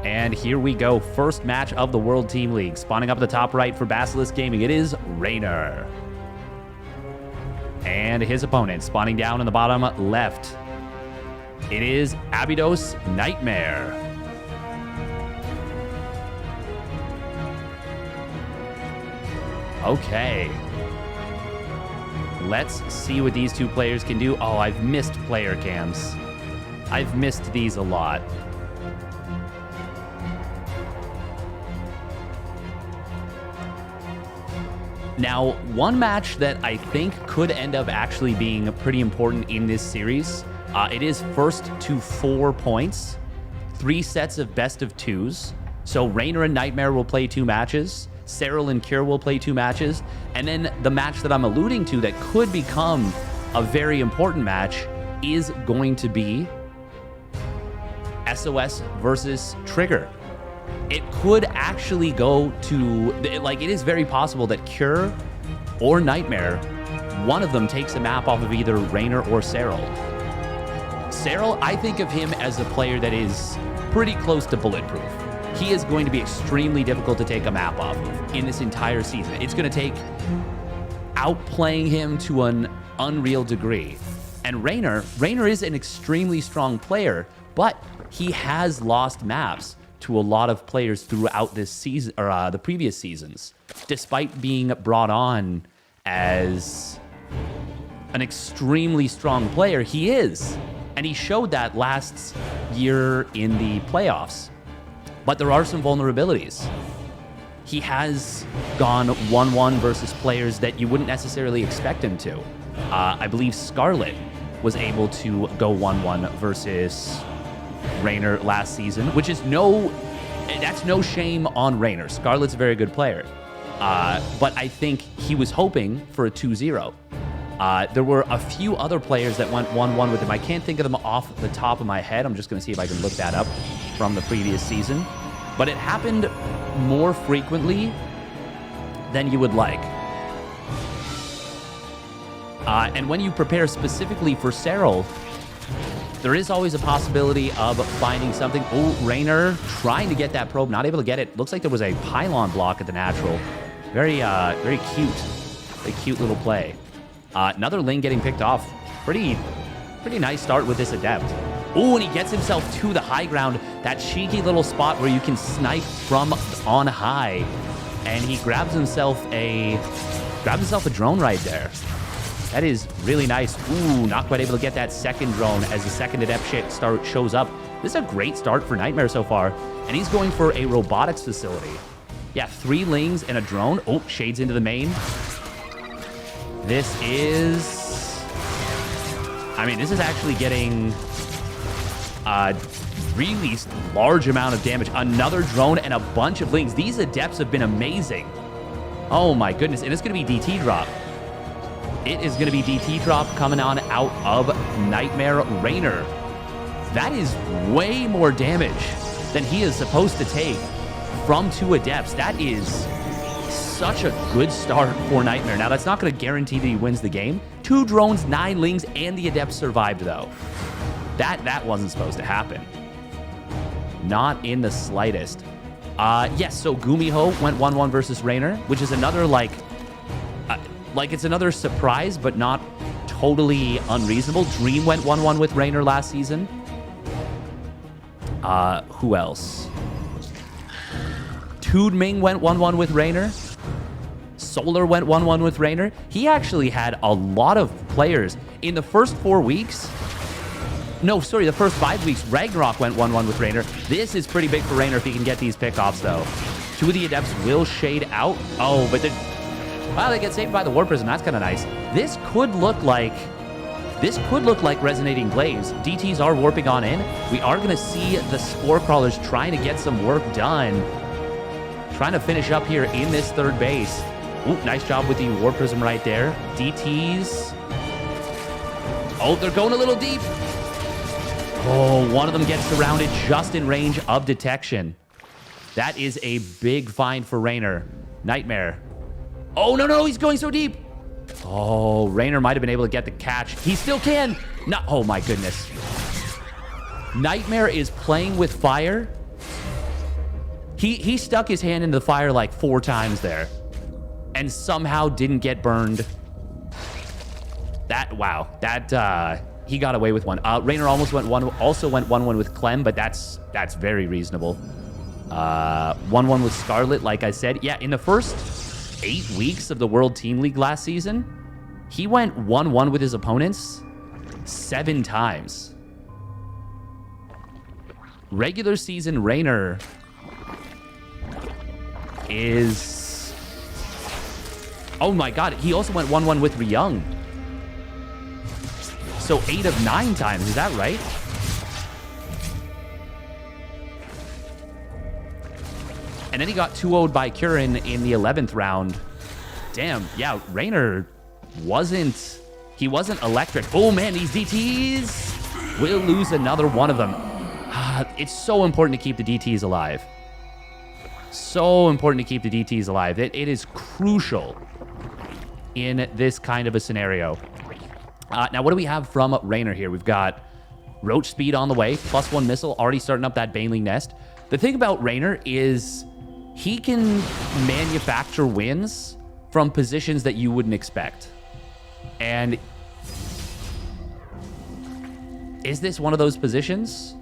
And here we go. First match of the World Team League. Spawning up at the top right for Basilisk Gaming, it is Reynor. And his opponent spawning down in the bottom left, it is ABYDOS Nightmare. Okay. Let's see what these two players can do. Oh, I've missed player cams. I've missed these a lot. Now, one match that I think could end up actually being pretty important in this series, it is first to 4 points, 3 sets of best of 2s. So Reynor and Nightmare will play 2 matches, Serral and Cure will play 2 matches, and then the match that I'm alluding to that could become a very important match is going to be SOS versus Trigger. It could actually go to, like, it is very possible that Cure or Nightmare, one of them takes a map off of either Reynor or Serral. Serral, I think of him as a player that is pretty close to bulletproof. He is going to be extremely difficult to take a map off of in this entire season. It's going to take outplaying him to an unreal degree. And Reynor is an extremely strong player, but he has lost maps to a lot of players throughout this season, or the previous seasons, despite being brought on as an extremely strong player. He is, and he showed that last year in the playoffs. But there are some vulnerabilities. He has gone 1-1 versus players that you wouldn't necessarily expect him to. I believe Scarlet was able to go 1-1 versus Reynor last season, which is that's no shame on Reynor. Scarlet's a very good player. But I think he was hoping for a 2-0. There were a few other players that went 1-1 with him. I can't think of them off the top of my head. I'm just going to see if I can look that up from the previous season. But it happened more frequently than you would like. And when you prepare specifically for Serral, there is always a possibility of finding something. Oh, Reynor trying to get that probe, not able to get it. Looks like there was a pylon block at the natural. Very cute. A cute little play. Another Ling getting picked off. Pretty nice start with this Adept. Oh, and he gets himself to the high ground. That cheeky little spot where you can snipe from on high. And he grabs himself a drone right there. That is really nice. Ooh, not quite able to get that second drone as the second Adept shows up. This is a great start for Nightmare so far. And he's going for a robotics facility. Yeah, 3 Lings and a drone. Oh, shades into the main. This is actually getting a really large amount of damage. Another drone and a bunch of Lings. These Adepts have been amazing. Oh my goodness. And it's going to be DT drop. It is going to be DT drop coming on out of Nightmare Reynor. That is way more damage than he is supposed to take from 2 Adepts. That is such a good start for Nightmare. Now, that's not going to guarantee that he wins the game. 2 drones, 9 Lings, and the Adept survived, though. That wasn't supposed to happen. Not in the slightest. Yes, so Gumiho went 1-1 versus Reynor, which is another, it's another surprise, but not totally unreasonable. Dream went 1-1 with Reynor last season. Who else? Tudming went 1-1 with Reynor. Solar went 1-1 with Reynor. He actually had a lot of players in the first 4 weeks. No, sorry, the first 5 weeks. Ragnarok went 1-1 with Reynor. This is pretty big for Reynor if he can get these pickoffs, though. 2 of the Adepts will shade out. Oh, but they get saved by the War Prism. That's kind of nice. This could look like Resonating Glaives. DTs are warping on in. We are going to see the Spore Crawlers trying to get some work done. Trying to finish up here in this 3rd base. Ooh, nice job with the War Prism right there. DTs. Oh, they're going a little deep. Oh, one of them gets surrounded just in range of detection. That is a big find for Reynor. Nightmare. Oh, no, he's going so deep. Oh, Reynor might have been able to get the catch. He still can. No, oh my goodness. Nightmare is playing with fire He stuck his hand into the fire like 4 times there and somehow didn't get burned. Wow. He got away with one. Reynor also went 1-1 with Clem, but that's very reasonable. 1-1 with Scarlet, like I said. Yeah, in the first 8 weeks of the World Team League last season, he went 1-1 with his opponents 7 times. Regular season Reynor is... Oh my god, he also went 1-1 with Ryung. So 8 of 9 times, is that right? And then he got 2-0'd by Curran in the 11th round. Damn, yeah, Reynor wasn't electric. Oh man, these DTs will lose another one of them. It's so important to keep the DTs alive. So important to keep the DTs alive. It is crucial in this kind of a scenario. Now, what do we have from Reynor here? We've got Roach Speed on the way, +1 missile, already starting up that Baneling Nest. The thing about Reynor is he can manufacture wins from positions that you wouldn't expect. And is this one of those positions?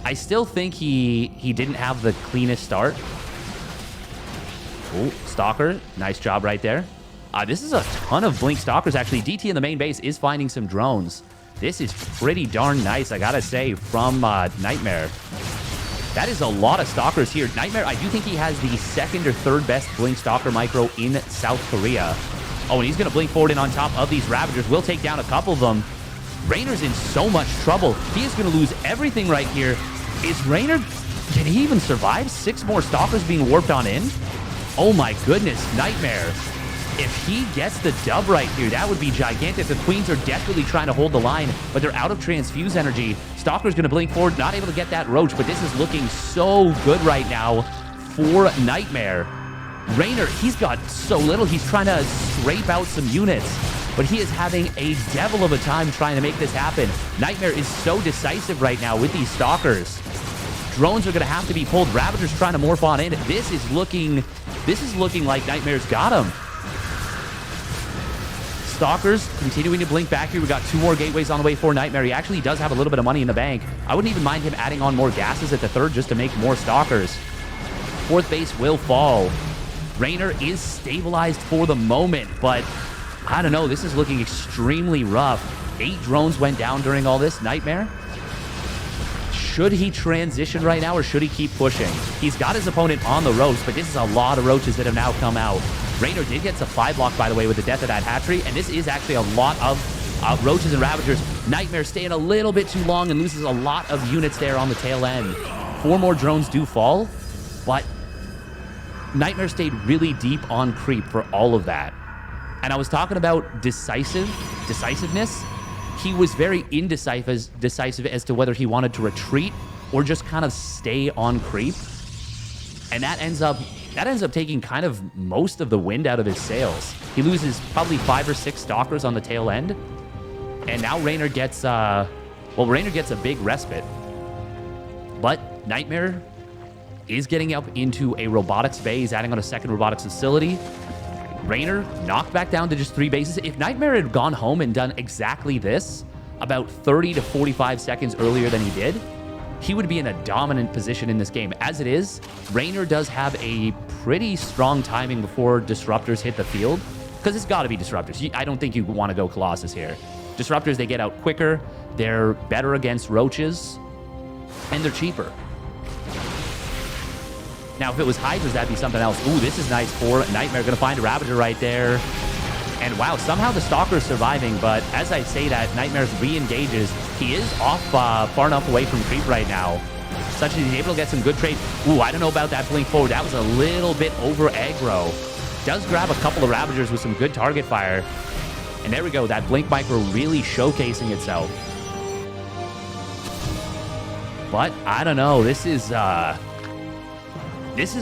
I still think he didn't have the cleanest start. Oh, Stalker. Nice job right there. This is a ton of Blink Stalkers, actually. DT in the main base is finding some drones. This is pretty darn nice, I gotta say, from Nightmare. That is a lot of Stalkers here. Nightmare, I do think he has the 2nd or 3rd best Blink Stalker micro in South Korea. Oh, and he's going to blink forward in on top of these Ravagers. We'll take down a couple of them. Reynor's in so much trouble. He is going to lose everything right here. Is Reynor... Can he even survive? 6 more Stalkers being warped on in? Oh my goodness, Nightmare. If he gets the dub right here, that would be gigantic. The Queens are desperately trying to hold the line, but they're out of transfuse energy. Stalker's going to blink forward, not able to get that Roach, but this is looking so good right now for Nightmare. Reynor, he's got so little. He's trying to scrape out some units, but he is having a devil of a time trying to make this happen. Nightmare is so decisive right now with these Stalkers. Drones are going to have to be pulled. Ravager's trying to morph on in. This is looking like Nightmare's got him. Stalkers continuing to blink back here. We got 2 more gateways on the way for Nightmare. He actually does have a little bit of money in the bank. I wouldn't even mind him adding on more gases at the 3rd just to make more Stalkers. 4th base will fall. Reynor is stabilized for the moment, but I don't know. This is looking extremely rough. 8 drones went down during all this. Nightmare, should he transition right now or should he keep pushing? He's got his opponent on the ropes, but this is a lot of Roaches that have now come out. Reynor did get supply block, by the way, with the death of that hatchery, and this is actually a lot of Roaches and Ravagers. Nightmare staying a little bit too long and loses a lot of units there on the tail end. 4 more drones do fall, but Nightmare stayed really deep on creep for all of that. And I was talking about decisiveness. He was very indecisive as to whether he wanted to retreat or just kind of stay on creep. And that ends up taking kind of most of the wind out of his sails. He loses probably 5 or 6 Stalkers on the tail end. And now Reynor gets Reynor gets a big respite. But Nightmare is getting up into a robotics bay. He's adding on a 2nd robotics facility. Reynor knocked back down to just 3 bases. If Nightmare had gone home and done exactly this about 30 to 45 seconds earlier than he did, he would be in a dominant position in this game. As it is, Reynor does have a pretty strong timing before Disruptors hit the field, because it's got to be Disruptors. I don't think you want to go Colossus here. Disruptors, they get out quicker, they're better against Roaches, and they're cheaper. Now, if it was Hydras, that'd be something else. Ooh, this is nice for Nightmare. Going to find a Ravager right there. And wow, somehow the Stalker's surviving, but as I say that, Nightmare re-engages. He is off far enough away from creep right now, such that he's able to get some good trade. Ooh, I don't know about that blink forward. That was a little bit over aggro. Does grab a couple of Ravagers with some good target fire. And there we go, that blink micro really showcasing itself. But I don't know, this is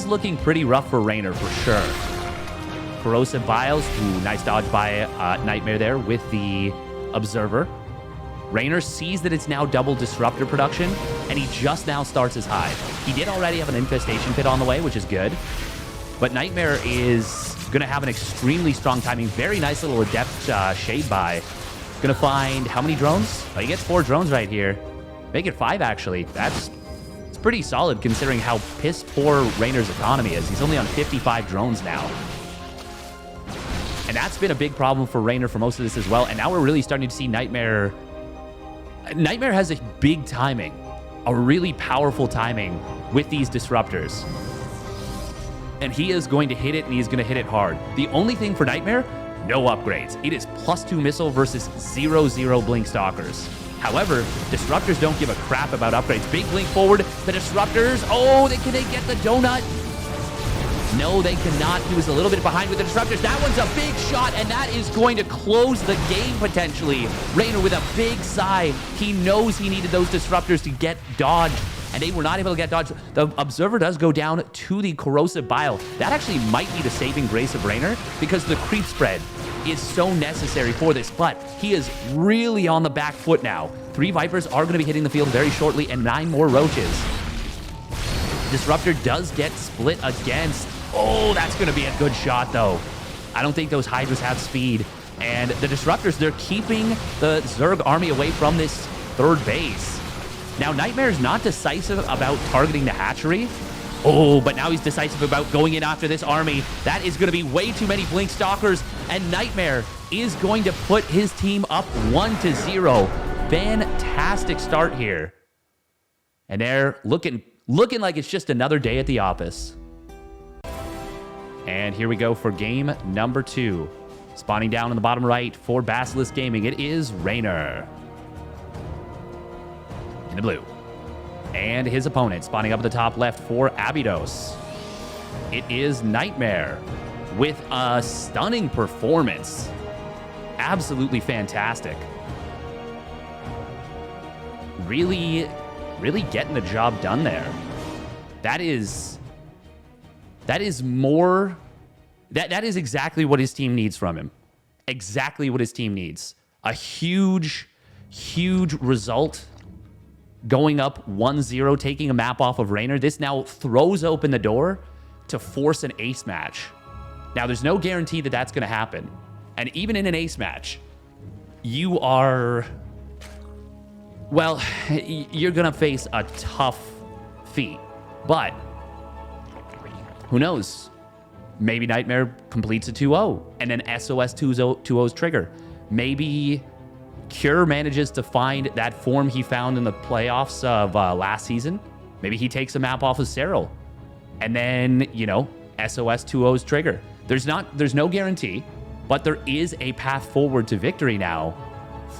looking pretty rough for Reynor for sure. Corrosive Vials. Ooh, nice dodge by Nightmare there with the Observer. Reynor sees that it's now double disruptor production, and he just now starts his hive. He did already have an infestation pit on the way, which is good. But Nightmare is going to have an extremely strong timing. Very nice little adept shade buy. Going to find how many drones? Oh, he gets 4 drones right here. Make it 5, actually. It's pretty solid considering how piss poor Reynor's economy is. He's only on 55 drones now. And that's been a big problem for Reynor for most of this as well. And now we're really starting to see Nightmare. Nightmare has a big timing, a really powerful timing with these disruptors. And he is going to hit it, and he's going to hit it hard. The only thing for Nightmare, no upgrades. It is +2 missile versus 0/0 blink stalkers. However, disruptors don't give a crap about upgrades. Big blink forward. The disruptors, oh, can they get the donut? No, they cannot. He was a little bit behind with the disruptors. That one's a big shot, and that is going to close the game potentially. Reynor with a big sigh. He knows he needed those disruptors to get dodged, and they were not able to get dodged. The observer does go down to the corrosive bile. That actually might be the saving grace of Reynor, because the creep spread is so necessary for this, but he is really on the back foot now. 3 Vipers are going to be hitting the field very shortly, and 9 more Roaches. Disruptor does get split against. Oh, that's going to be a good shot, though. I don't think those Hydras have speed. And the Disruptors, they're keeping the Zerg army away from this 3rd base. Now, Nightmare is not decisive about targeting the hatchery. Oh, but now he's decisive about going in after this army. That is going to be way too many Blink Stalkers, and Nightmare is going to put his team up 1-0. Fantastic start here. And they're looking like it's just another day at the office. And here we go for game number 2. Spawning down in the bottom right for Basilisk Gaming, it is Reynor. In the blue. And his opponent spawning up at the top left for ABYDOS. It is Nightmare with a stunning performance. Absolutely fantastic. Really getting the job done there. That is more... That is exactly what his team needs from him. Exactly what his team needs. A huge result. Going up 1-0, taking a map off of Reynor. This now throws open the door to force an ace match. Now, there's no guarantee that that's going to happen. And even in an ace match, you are... Well, you're going to face a tough feat. But, who knows? Maybe Nightmare completes a 2-0, and then SOS 2-0's trigger. Maybe... Cure manages to find that form he found in the playoffs of last season. Maybe he takes a map off of Serral. And then, you know, SOS 2-0's trigger. There's no guarantee, but there is a path forward to victory now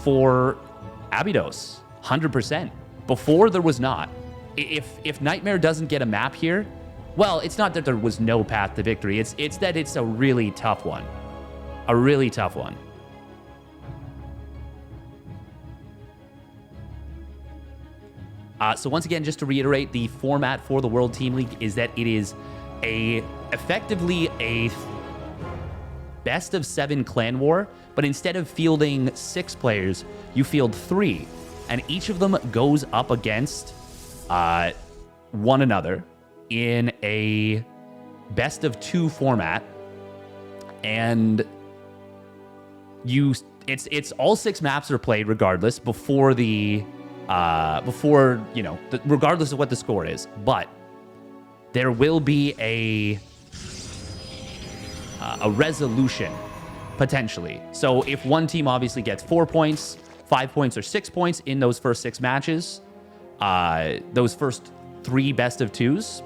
for ABYDOS. 100%. Before, there was not. If Nightmare doesn't get a map here, well, it's not that there was no path to victory. It's that it's a really tough one. A really tough one. So once again, just to reiterate, the format for the World Team League is that it is effectively a best-of-7 clan war, but instead of fielding 6 players, you field 3, and each of them goes up against one another in a best-of-2 format, and it's all 6 maps are played regardless before you know, regardless of what the score is, but there will be a resolution potentially. So if one team obviously gets 4 points, 5 points, or 6 points in those first 6 matches, those first 3 best-of-2s,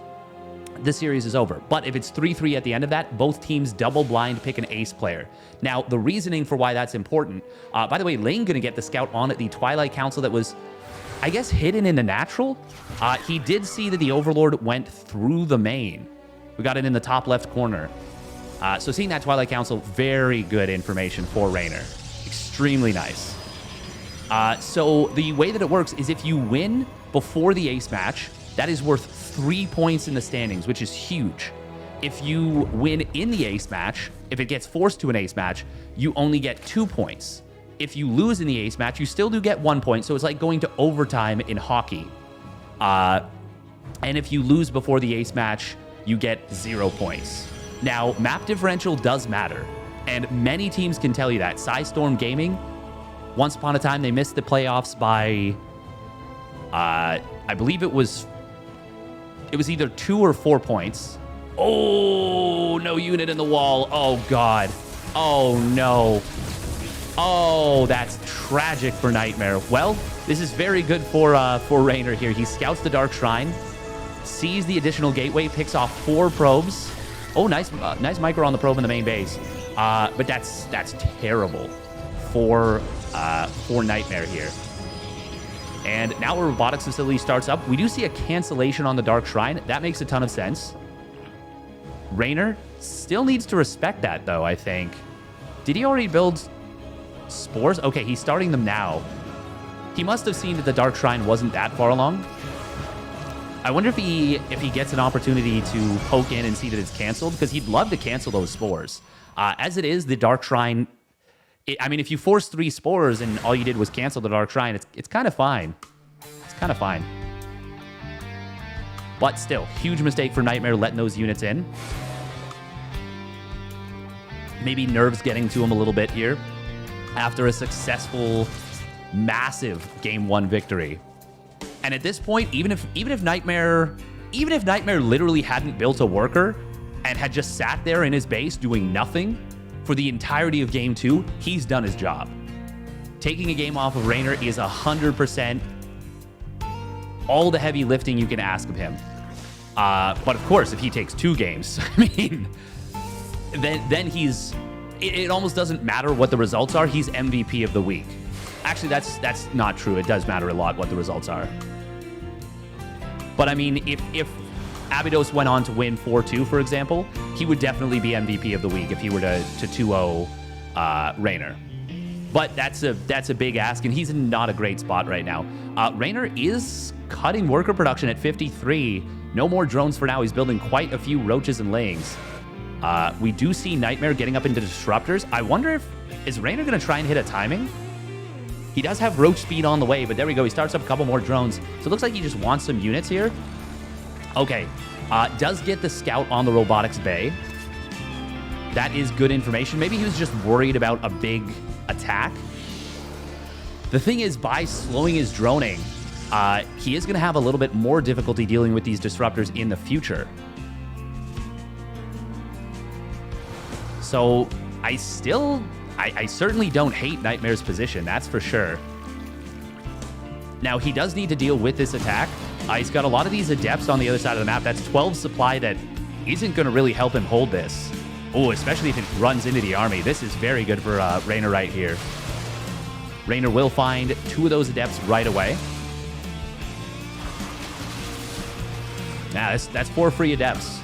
the series is over. But if it's 3-3 at the end of that, both teams double blind pick an ace player. Now, the reasoning for why that's important, by the way, Lane gonna get the scout on at the Twilight Council that was, I guess, hidden in the natural. He did see that the Overlord went through the main. We got it in the top left corner. So seeing that Twilight Council, very good information for Reynor. Extremely nice. So the way that it works is if you win before the ace match, that is worth 3 points in the standings, which is huge. If you win in the ace match, if it gets forced to an ace match, you only get 2 points. if you lose in the ace match, you still do get 1 point. So it's like going to overtime in hockey. And if you lose before the ace match, you get 0 points. Now, map differential does matter, and many teams can tell you that. Storm Gaming, once upon a time, they missed the playoffs by, I believe it was either 2 or 4 points. Oh, no unit in the wall. Oh, God. Oh, no. Oh, that's tragic for Nightmare. Well, this is very good for Reynor here. He scouts the Dark Shrine, sees the additional gateway, picks off 4 probes. Oh, nice micro on the probe in the main base. But that's terrible for Nightmare here. And now a robotics facility starts up. We do see a cancellation on the Dark Shrine. That makes a ton of sense. Reynor still needs to respect that, though, I think. Did he already build spores? Okay, he's starting them now. He must have seen that the Dark Shrine wasn't that far along. I wonder if he gets an opportunity to poke in and see that it's canceled, because he'd love to cancel those spores. As it is, the Dark Shrine... I mean, if you force 3 spores and all you did was cancel the Dark Shrine, it's kind of fine. It's kind of fine. But still, huge mistake for Nightmare letting those units in. Maybe nerves getting to him a little bit here after a successful, massive Game 1 victory. And at this point, even if Nightmare literally hadn't built a worker and had just sat there in his base doing nothing for the entirety of Game 2, he's done his job. Taking a game off of Reynor is 100% all the heavy lifting you can ask of him. But of course, if he takes 2 games, I mean, then he's... It almost doesn't matter what the results are. He's MVP of the week. Actually, that's not true. It does matter a lot what the results are. But I mean, if ABYDOS went on to win 4-2, for example, he would definitely be MVP of the week if he were to 2-0 Reynor. But that's a big ask, and he's in not a great spot right now. Reynor is cutting worker production at 53. No more drones for now. He's building quite a few roaches and layings. We do see Nightmare getting up into disruptors. I wonder is Reynor going to try and hit a timing? He does have roach speed on the way, but there we go. He starts up a couple more drones. So it looks like he just wants some units here. Okay. Does get the scout on the robotics bay. That is good information. Maybe he was just worried about a big attack. The thing is, by slowing his droning, he is going to have a little bit more difficulty dealing with these disruptors in the future. So I certainly don't hate Nightmare's position, that's for sure. Now, he does need to deal with this attack. He's got a lot of these adepts on the other side of the map. That's 12 supply that isn't going to really help him hold this. Oh, especially if it runs into the army. This is very good for Reynor right here. Reynor will find 2 of those adepts right away. Now, that's 4 free adepts.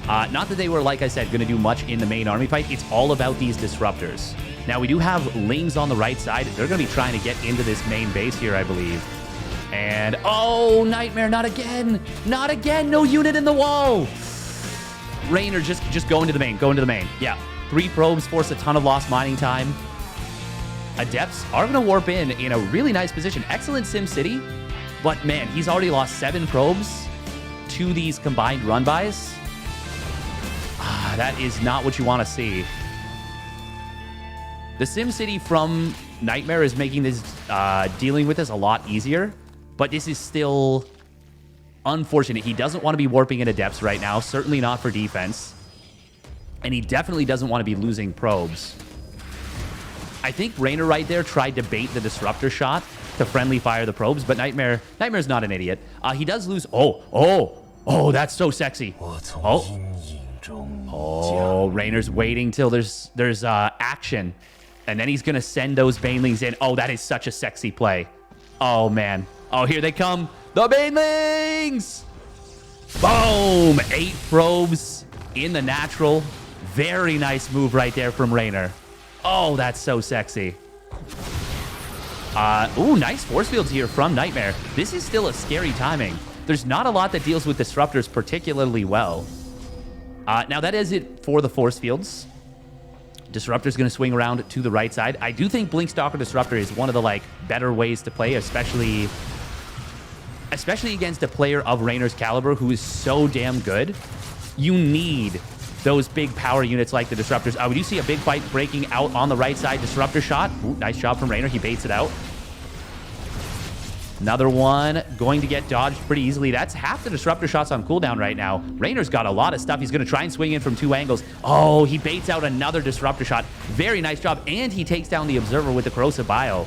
Not that they were, like I said, going to do much in the main army fight. It's all about these disruptors. Now, we do have Lings on the right side. They're going to be trying to get into this main base here, I believe. And, oh, Nightmare, not again. Not again. No unit in the wall. Reynor, just go into the main. Go into the main. Yeah. 3 probes force a ton of lost mining time. Adepts are going to warp in a really nice position. Excellent Sim City. But, man, he's already lost 7 probes to these combined run-bys. That is not what you want to see. The SimCity from Nightmare is making this dealing with this a lot easier, but this is still unfortunate. He doesn't want to be warping into depths right now, certainly not for defense, and he definitely doesn't want to be losing probes. I think Reynor right there tried to bait the disruptor shot to friendly fire the probes, but Nightmare's not an idiot. He does lose. Oh, that's so sexy. Oh, Reynor's waiting till there's action, and then he's gonna send those banelings in. Oh, that is such a sexy play. Oh man. Oh, here they come, the banelings. Boom! 8 probes in the natural. Very nice move right there from Reynor. Oh, that's so sexy. Ooh, nice force fields here from Nightmare. This is still a scary timing. There's not a lot that deals with disruptors particularly well. Now, that is it for the force fields. Disruptor's going to swing around to the right side. I do think Blink Stalker Disruptor is one of the like better ways to play, especially against a player of Reynor's caliber who is so damn good. You need those big power units like the Disruptors. We do see a big fight breaking out on the right side. Disruptor shot. Ooh, nice job from Reynor. He baits it out. Another one going to get dodged pretty easily. That's half the Disruptor shots on cooldown right now. Reynor's got a lot of stuff. He's going to try and swing in from 2 angles. Oh, he baits out another Disruptor shot. Very nice job. And he takes down the Observer with the Corrosive Bio.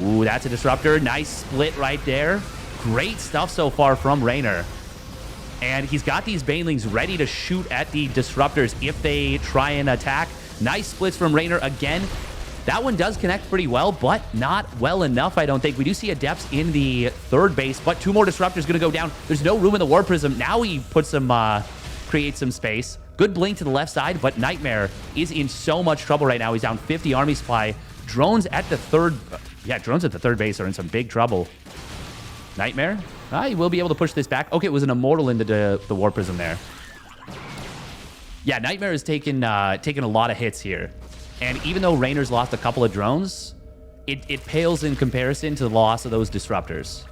Ooh, that's a Disruptor. Nice split right there. Great stuff so far from Reynor. And he's got these Banelings ready to shoot at the Disruptors if they try and attack. Nice splits from Reynor again. That one does connect pretty well, but not well enough, I don't think. We do see Adepts in the third base, but 2 more Disruptors going to go down. There's no room in the War Prism. Now he puts some, creates some space. Good blink to the left side, but Nightmare is in so much trouble right now. He's down 50 army supply. Drones at the third... drones at the third base are in some big trouble. Nightmare? He will be able to push this back. Okay, it was an Immortal into the War Prism there. Yeah, Nightmare has taken a lot of hits here. And even though Reynor's lost a couple of drones, it pales in comparison to the loss of those Disruptors.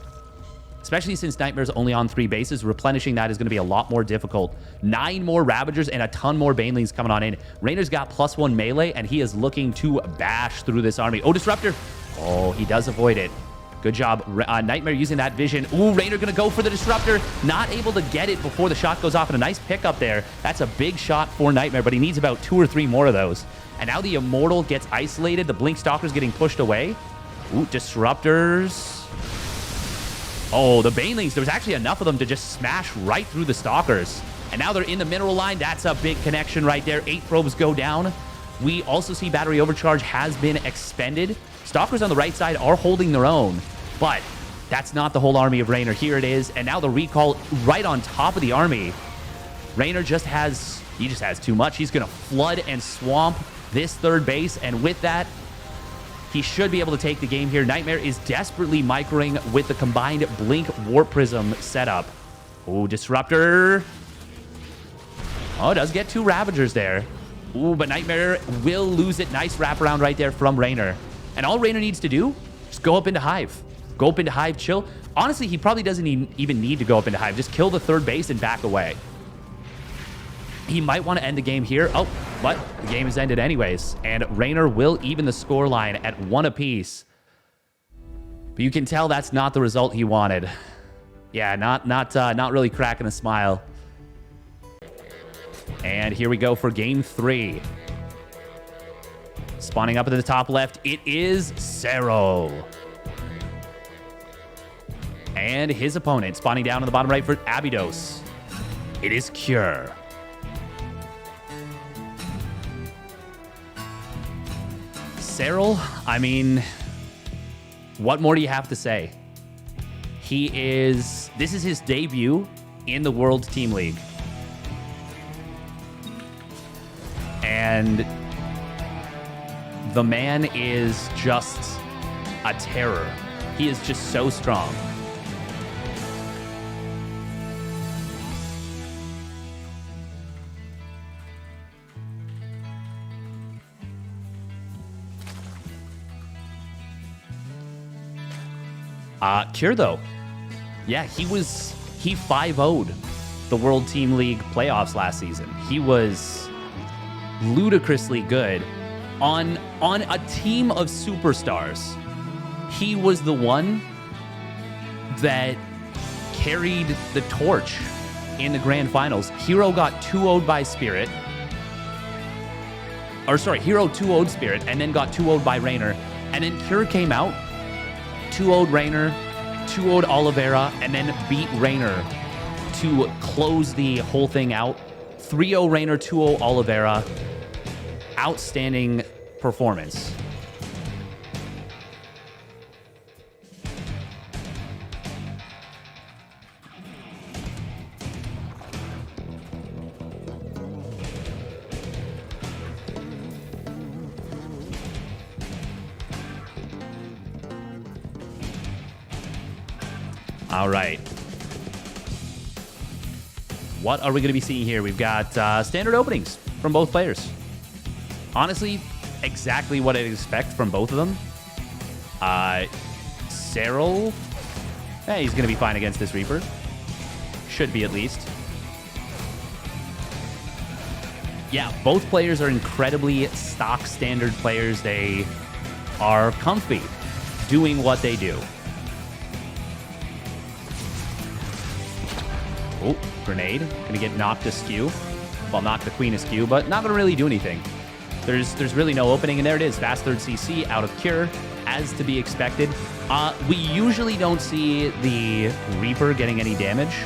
Especially since Nightmare's only on 3 bases, replenishing that is going to be a lot more difficult. 9 more Ravagers and a ton more Banelings coming on in. Reynor's got +1 melee, and he is looking to bash through this army. Oh, Disruptor! Oh, he does avoid it. Good job. Nightmare using that vision. Ooh, Reynor going to go for the Disruptor. Not able to get it before the shot goes off. And a nice pickup there. That's a big shot for Nightmare, but he needs about 2 or 3 more of those. And now the Immortal gets isolated. The Blink Stalker's getting pushed away. Ooh, Disruptors. Oh, the Banelings. There was actually enough of them to just smash right through the Stalkers. And now they're in the mineral line. That's a big connection right there. 8 probes go down. We also see Battery Overcharge has been expended. Stalkers on the right side are holding their own. But that's not the whole army of Reynor. Here it is. And now the recall right on top of the army. Reynor just has too much. He's going to flood and swamp this third base. And with that, he should be able to take the game here. Nightmare is desperately microing with the combined Blink Warp Prism setup. Oh, Disruptor. Oh, it does get 2 Ravagers there. Ooh, but Nightmare will lose it. Nice wraparound right there from Reynor. And all Reynor needs to do, just go up into Hive. Go up into Hive, chill. Honestly, he probably doesn't even need to go up into Hive. Just kill the third base and back away. He might want to end the game here. Oh, but the game is ended anyways. And Reynor will even the scoreline at 1 apiece. But you can tell that's not the result he wanted. Yeah, not really cracking a smile. And here we go for game 3. Spawning up at the top left, it is Serral. And his opponent spawning down on the bottom right for ABYDOS. It is Cure. Serral, I mean, what more do you have to say? This is his debut in the World Team League. And the man is just a terror. He is just so strong. Cure, though. Yeah, he 5-0'd the World Team League playoffs last season. He was ludicrously good on a team of superstars. He was the one that carried the torch in the grand finals. Hero got 2-0'd by Spirit. Or sorry, Hero 2-0'd Spirit and then got 2-0'd by Reynor. And then Cure came out, 2-0'd Reynor, 2-0'd Oliveira, and then beat Reynor to close the whole thing out. 3-0 Reynor, 2-0 Oliveira. Outstanding performance. All right. What are we going to be seeing here? We've got standard openings from both players. Honestly, exactly what I'd expect from both of them. Serral, he's going to be fine against this Reaper. Should be, at least. Yeah, both players are incredibly stock standard players. They are comfy doing what they do. Oh, grenade. Gonna get knocked askew. Well, knock the queen askew, but not gonna really do anything. There's really no opening, and there it is. Fast third CC out of Cure, as to be expected. We usually don't see the Reaper getting any damage.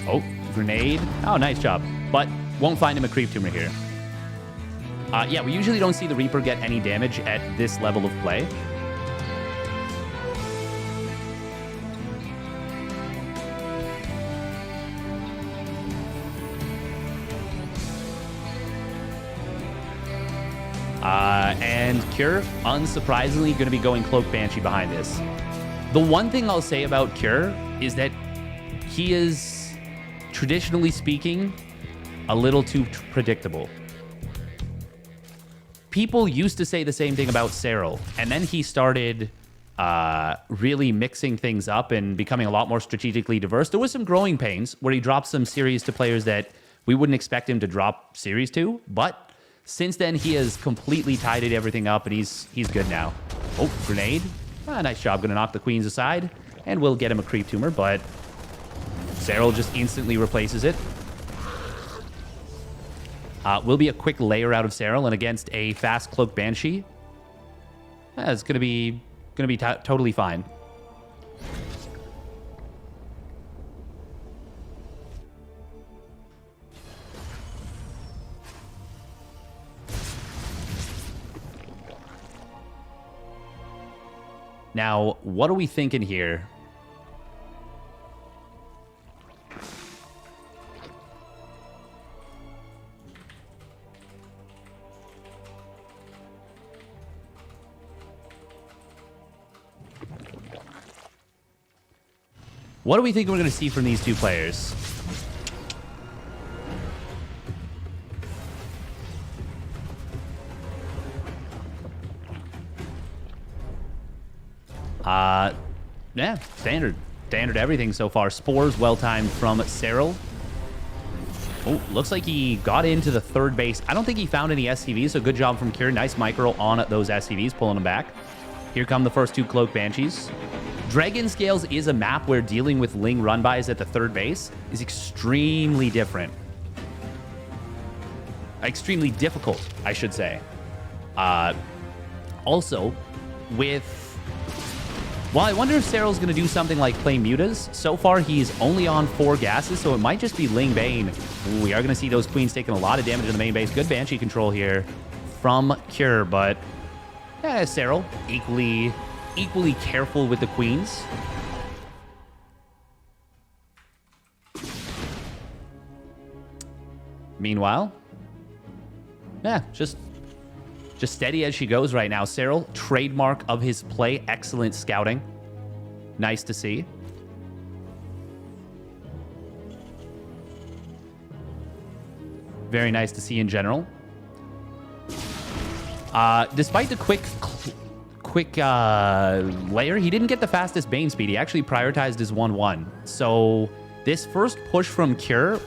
Oh, grenade. Oh, nice job. But won't find him a creep tumor here. Yeah, we usually don't see the Reaper get any damage at this level of play. And Cure, unsurprisingly, going to be going Cloak Banshee behind this. The one thing I'll say about Cure is that he is, traditionally speaking, a little too predictable. People used to say the same thing about Serral, and then he started really mixing things up and becoming a lot more strategically diverse. There was some growing pains where he dropped some series to players that we wouldn't expect him to drop series to, but since then he has completely tidied everything up, and he's good now. Oh, grenade. Nice job. Gonna knock the queens aside, and we'll get him a creep tumor, but Serral just instantly replaces it. Will be a quick layer out of Serral, and against a fast Cloak Banshee, it's gonna be totally fine. Now, what are we thinking here? What do we think we're going to see from these two players? Yeah, standard everything so far. Spores well-timed from Serral. Oh, looks like he got into the third base. I don't think he found any SCVs, so good job from Kieran. Nice micro on those SCVs, pulling them back. Here come the first two Cloak Banshees. Dragon Scales is a map where dealing with Ling run-bys at the third base is extremely different. Extremely difficult, I should say. Also, with... Well, I wonder if Serral's going to do something like play Mutas. So far, he's only on 4 gases, so it might just be Ling Bane. Ooh, we are going to see those queens taking a lot of damage in the main base. Good Banshee control here from Cure, but Serral equally careful with the queens. Meanwhile, just steady as she goes right now. Serral, trademark of his play, excellent scouting. Nice to see. Very nice to see in general. Despite the quick layer, he didn't get the fastest Bane speed. He actually prioritized his 1-1. So this first push from Cure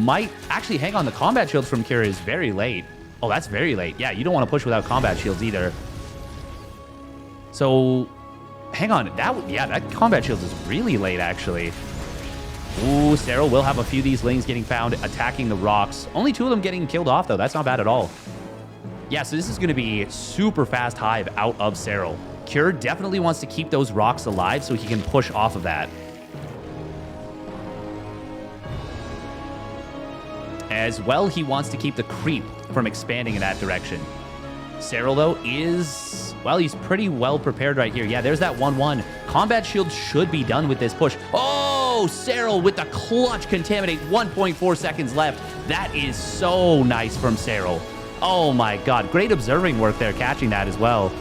might... Actually, hang on. The combat shields from Cure is very late. Oh, that's very late. Yeah, you don't want to push without combat shields either. So, hang on. That combat shields is really late, actually. Ooh, Serral will have a few of these Lings getting found attacking the rocks. Only 2 of them getting killed off, though. That's not bad at all. Yeah, so this is going to be super fast hive out of Serral. Cure definitely wants to keep those rocks alive so he can push off of that. As well, he wants to keep the creep from expanding in that direction. Serral, though, is... Well, he's pretty well prepared right here. Yeah, there's that 1-1. Combat shield should be done with this push. Oh, Oh, Serral with the clutch contaminate. 1.4 seconds left. That is so nice from Serral. Oh my god. Great observing work there, catching that as well.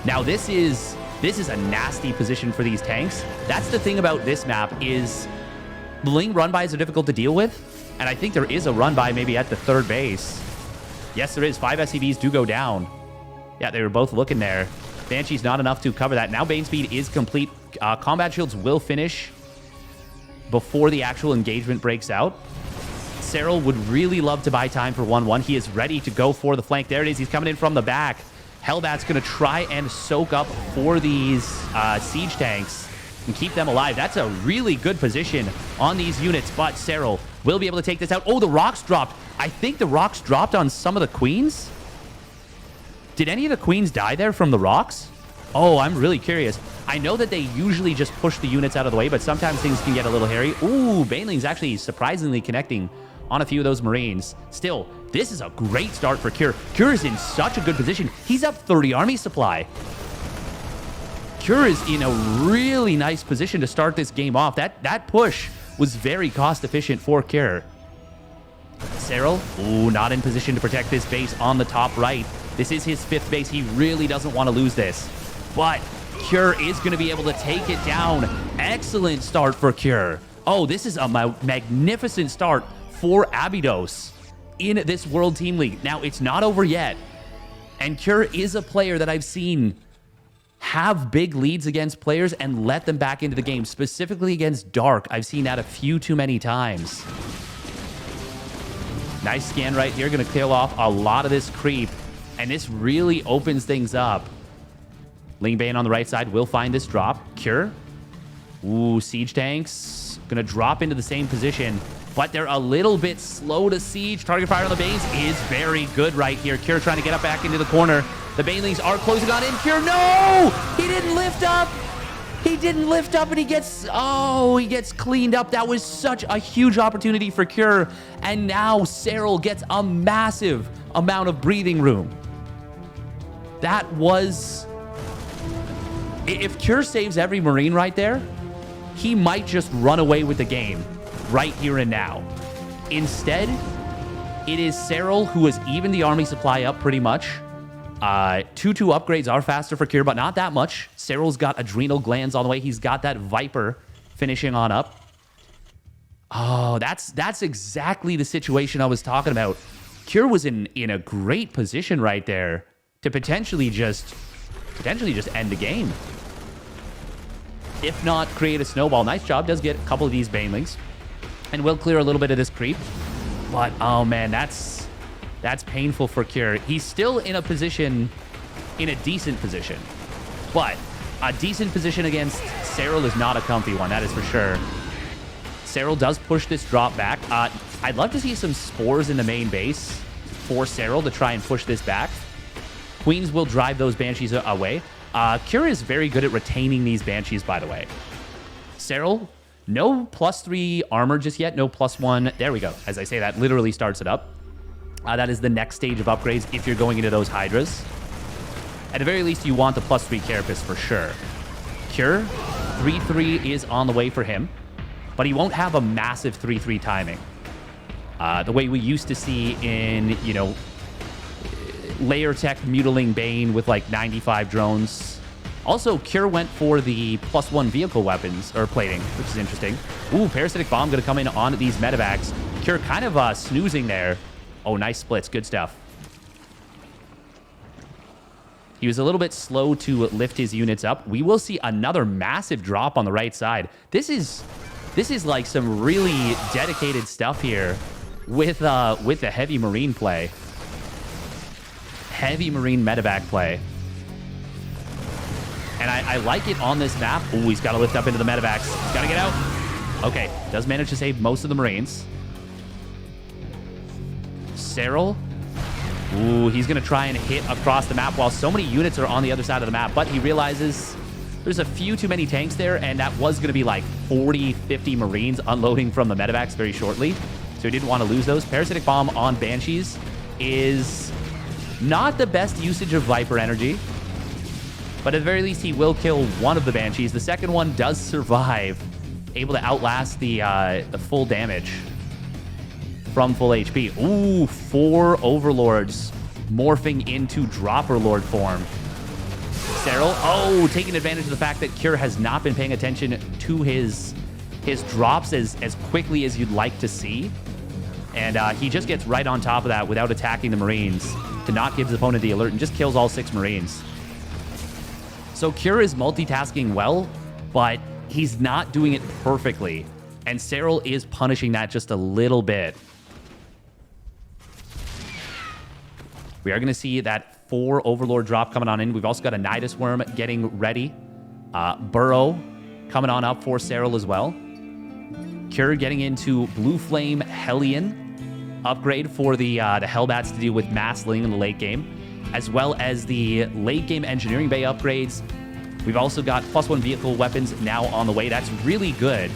Now this is a nasty position for these tanks. That's the thing about this map is Bling run-bys are difficult to deal with. And I think there is a run-by maybe at the third base. Yes, there is. 5 SCVs do go down. Yeah, they were both looking there. Banshee's not enough to cover that. Now Bane speed is complete. Combat shields will finish before the actual engagement breaks out. Serral would really love to buy time for 1-1. He is ready to go for the flank. There it is. He's coming in from the back. Hellbat's going to try and soak up for these siege tanks and keep them alive. That's a really good position on these units, but Serral will be able to take this out. Oh, the rocks dropped. I think the rocks dropped on some of the queens. Did any of the queens die there from the rocks? Oh, I'm really curious. I know that they usually just push the units out of the way, but sometimes things can get a little hairy. Ooh, Baneling's actually surprisingly connecting on a few of those Marines. Still, this is a great start for Cure. Cure is in such a good position. He's up 30 army supply. Cure is in a really nice position to start this game off. That push was very cost efficient for Cure. Serral, ooh, not in position to protect this base on the top right. This is his 5th base. He really doesn't want to lose this. But Cure is going to be able to take it down. Excellent start for Cure. Oh, this is a magnificent start for ABYDOS in this World Team League. Now, it's not over yet. And Cure is a player that I've seen have big leads against players and let them back into the game. Specifically against Dark, I've seen that a few too many times. Nice scan right here. Going to kill off a lot of this creep. And this really opens things up. Lingbane on the right side will find this drop. Cure. Ooh, siege tanks. Gonna drop into the same position, but they're a little bit slow to siege. Target fire on the Banes is very good right here. Cure trying to get up back into the corner. The Banelings are closing on in. Cure, no! He didn't lift up! He didn't lift up and he gets cleaned up. That was such a huge opportunity for Cure. And now Serral gets a massive amount of breathing room. That was... If Cure saves every Marine right there, he might just run away with the game right here and now. Instead, it is Serral who has evened the army supply up pretty much. 2-2 upgrades are faster for Cure, but not that much. Serral's got adrenal glands on the way. He's got that Viper finishing on up. Oh, that's exactly the situation I was talking about. Cure was in a great position right there to potentially just end the game. If not, create a snowball. Nice job. Does get a couple of these Banelings. And will clear a little bit of this creep. But, oh man, that's painful for Cure. He's still in a position, in a decent position. But a decent position against Serral is not a comfy one, that is for sure. Serral does push this drop back. I'd love to see some spores in the main base for Serral to try and push this back. Queens will drive those Banshees away. Cure is very good at retaining these Banshees, by the way. Serral, no +3 armor just yet. No +1. There we go. As I say, that literally starts it up. That is the next stage of upgrades if you're going into those Hydras. At the very least, you want the +3 Carapace for sure. Cure, 3-3 is on the way for him. But he won't have a massive 3-3 timing. The way we used to see in, you know, Layer Tech Mutiling Bane with like 95 drones. Also, Cure went for the +1 vehicle weapons, or plating, which is interesting. Ooh, Parasitic Bomb going to come in on these medevacs. Cure kind of snoozing there. Oh, nice splits. Good stuff. He was a little bit slow to lift his units up. We will see another massive drop on the right side. This is like some really dedicated stuff here with the heavy Marine play. Heavy Marine medevac play. And I like it on this map. Ooh, he's got to lift up into the medevacs. He's got to get out. Okay, does manage to save most of the Marines. Serral. Ooh, he's going to try and hit across the map while so many units are on the other side of the map. But he realizes there's a few too many tanks there, and that was going to be like 40, 50 Marines unloading from the medevacs very shortly. So he didn't want to lose those. Parasitic Bomb on Banshees is not the best usage of Viper energy. But at the very least, he will kill one of the Banshees. The second one does survive able to outlast the full damage from full HP. Ooh, 4 Overlords morphing into Dropper Lord form. Serral, oh, taking advantage of the fact that Cure has not been paying attention to his drops as quickly as you'd like to see. And he just gets right on top of that without attacking the Marines to not give his opponent the alert and just kills all 6 Marines. So Cure is multitasking well, but he's not doing it perfectly. And Serral is punishing that just a little bit. We are going to see that 4 Overlord drop coming on in. We've also got a Nidus Worm getting ready. Burrow coming on up for Serral as well. Cure getting into Blue Flame Hellion upgrade for the Hellbats to deal with mass sling in the late game, as well as the late game Engineering Bay upgrades. We've also got +1 vehicle weapons now on the way. That's really good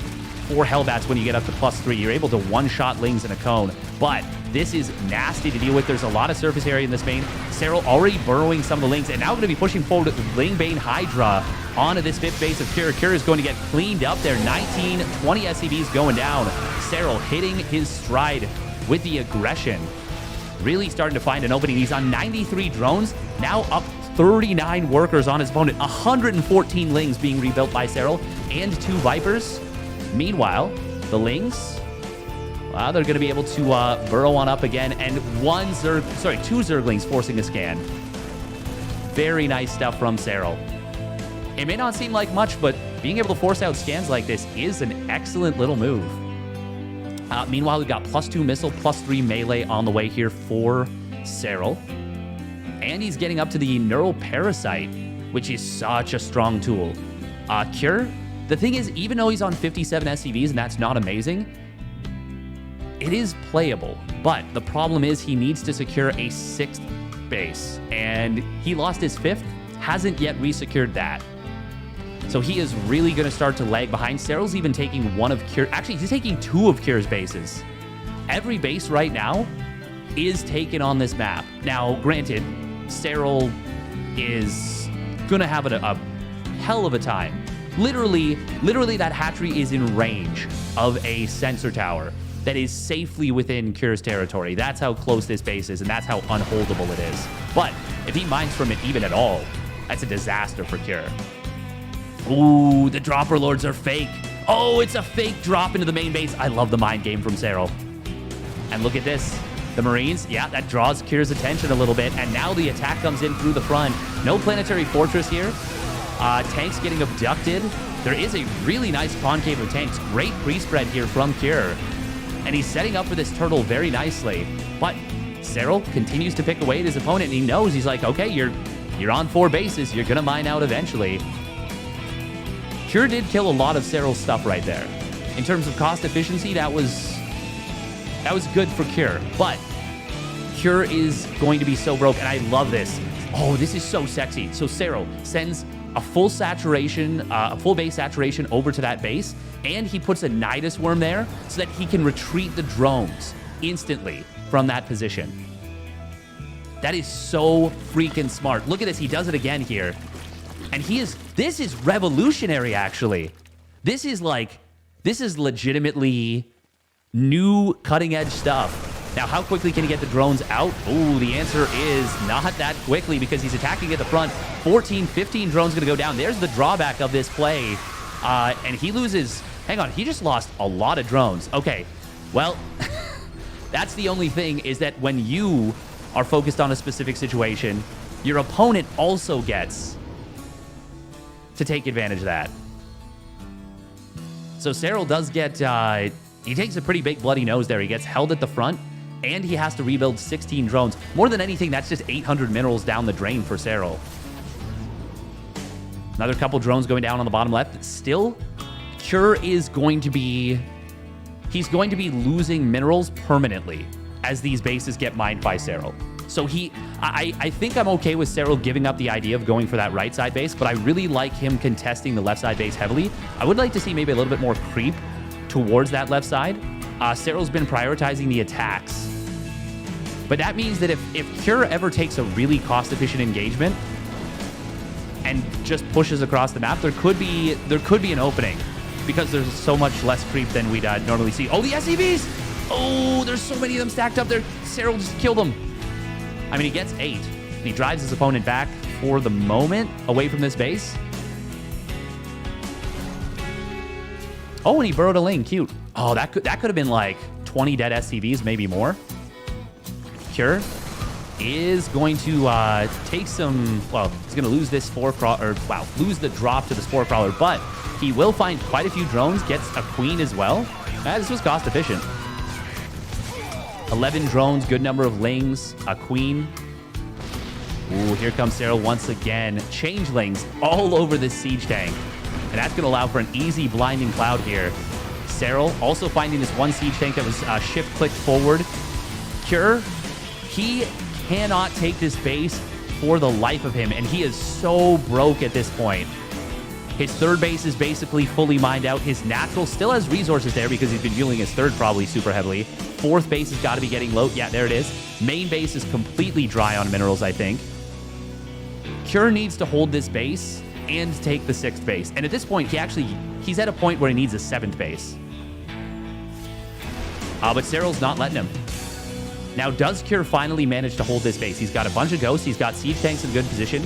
for Hellbats when you get up to +3. You're able to one-shot Lings in a cone, but this is nasty to deal with. There's a lot of surface area in this main. Serral already burrowing some of the Lings, and now going to be pushing forward with Lingbane Hydra onto this 5th base of Cure. Cure is going to get cleaned up there. 19, 20 SCVs going down. Serral hitting his stride with the aggression. Really starting to find an opening. He's on 93 drones, now up 39 workers on his opponent. 114 Lings being rebuilt by Serral and 2 Vipers. Meanwhile, the Lings, well, they're going to be able to burrow on up again, and 2 Zerglings forcing a scan. Very nice stuff from Serral. It may not seem like much, but being able to force out scans like this is an excellent little move. Meanwhile, we've got +2 missile, +3 melee on the way here for Serral. And he's getting up to the Neural Parasite, which is such a strong tool. Cure, the thing is, even though he's on 57 SCVs, and that's not amazing, it is playable. But the problem is he needs to secure a 6th base, and he lost his 5th, hasn't yet resecured that. So he is really going to start to lag behind. Serral's even taking one of Cure. Actually, he's taking 2 of Cure's bases. Every base right now is taken on this map. Now, granted, Serral is going to have a hell of a time. Literally, that hatchery is in range of a sensor tower that is safely within Cure's territory. That's how close this base is, and that's how unholdable it is. But if he mines from it even at all, that's a disaster for Cure. Ooh, the Dropper Lords are fake. Oh, it's a fake drop into the main base. I love the mind game from Serral. And look at this. The Marines, yeah, that draws Cure's attention a little bit. And now the attack comes in through the front. No Planetary Fortress here. Tanks getting abducted. There is a really nice concave of tanks. Great pre-spread here from Cure. And he's setting up for this turtle very nicely. But Serral continues to pick away at his opponent. And he knows, he's like, okay, you're on 4 bases. You're going to mine out eventually. Cure did kill a lot of Serral's stuff right there. In terms of cost efficiency, that was good for Cure. But Cure is going to be so broke, and I love this. Oh, this is so sexy. So Serral sends a full saturation, a full base saturation over to that base, and he puts a Nidus Worm there so that he can retreat the drones instantly from that position. That is so freaking smart. Look at this. He does it again here. And this is revolutionary, actually. This is legitimately new cutting-edge stuff. Now, how quickly can he get the drones out? Oh, the answer is not that quickly because he's attacking at the front. 14, 15 drones going to go down. There's the drawback of this play. And he loses... Hang on, he just lost a lot of drones. Okay, well, that's the only thing, is that when you are focused on a specific situation, your opponent also gets to take advantage of that. So Serral does get... he takes a pretty big bloody nose there. He gets held at the front, and he has to rebuild 16 drones. More than anything, that's just 800 minerals down the drain for Serral. Another couple drones going down on the bottom left. Still, Cure is going to be... He's going to be losing minerals permanently as these bases get mined by Serral. So I think I'm okay with Serral giving up the idea of going for that right side base, but I really like him contesting the left side base heavily. I would like to see maybe a little bit more creep towards that left side. Serral's been prioritizing the attacks. But that means that if Cure ever takes a really cost-efficient engagement and just pushes across the map, there could be an opening because there's so much less creep than we'd normally see. Oh, the SCVs! Oh, there's so many of them stacked up there. Serral just killed them. I mean, he gets 8. And he drives his opponent back for the moment away from this base. Oh, and he burrowed a Ling. Cute. Oh, that could have been like 20 dead SCVs, maybe more. Cure is going to take some... Well, he's going to lose this lose the drop to the Spore Crawler, but he will find quite a few drones, gets a Queen as well. This was cost efficient. 11 drones, good number of Lings, a Queen. Ooh, here comes Serral once again. Changelings all over this siege tank. And that's going to allow for an easy blinding cloud here. Serral also finding this one siege tank that was shift-clicked forward. Cure, he cannot take this base for the life of him, and he is so broke at this point. His third base is basically fully mined out. His natural still has resources there because he's been fueling his third probably super heavily. Fourth base has got to be getting low. Yeah, there it is. Main base is completely dry on minerals, I think. Cure needs to hold this base and take the 6th base. And at this point, he's at a point where he needs a 7th base. But Serral's not letting him. Now, does Cure finally manage to hold this base? He's got a bunch of ghosts. He's got siege tanks in good position.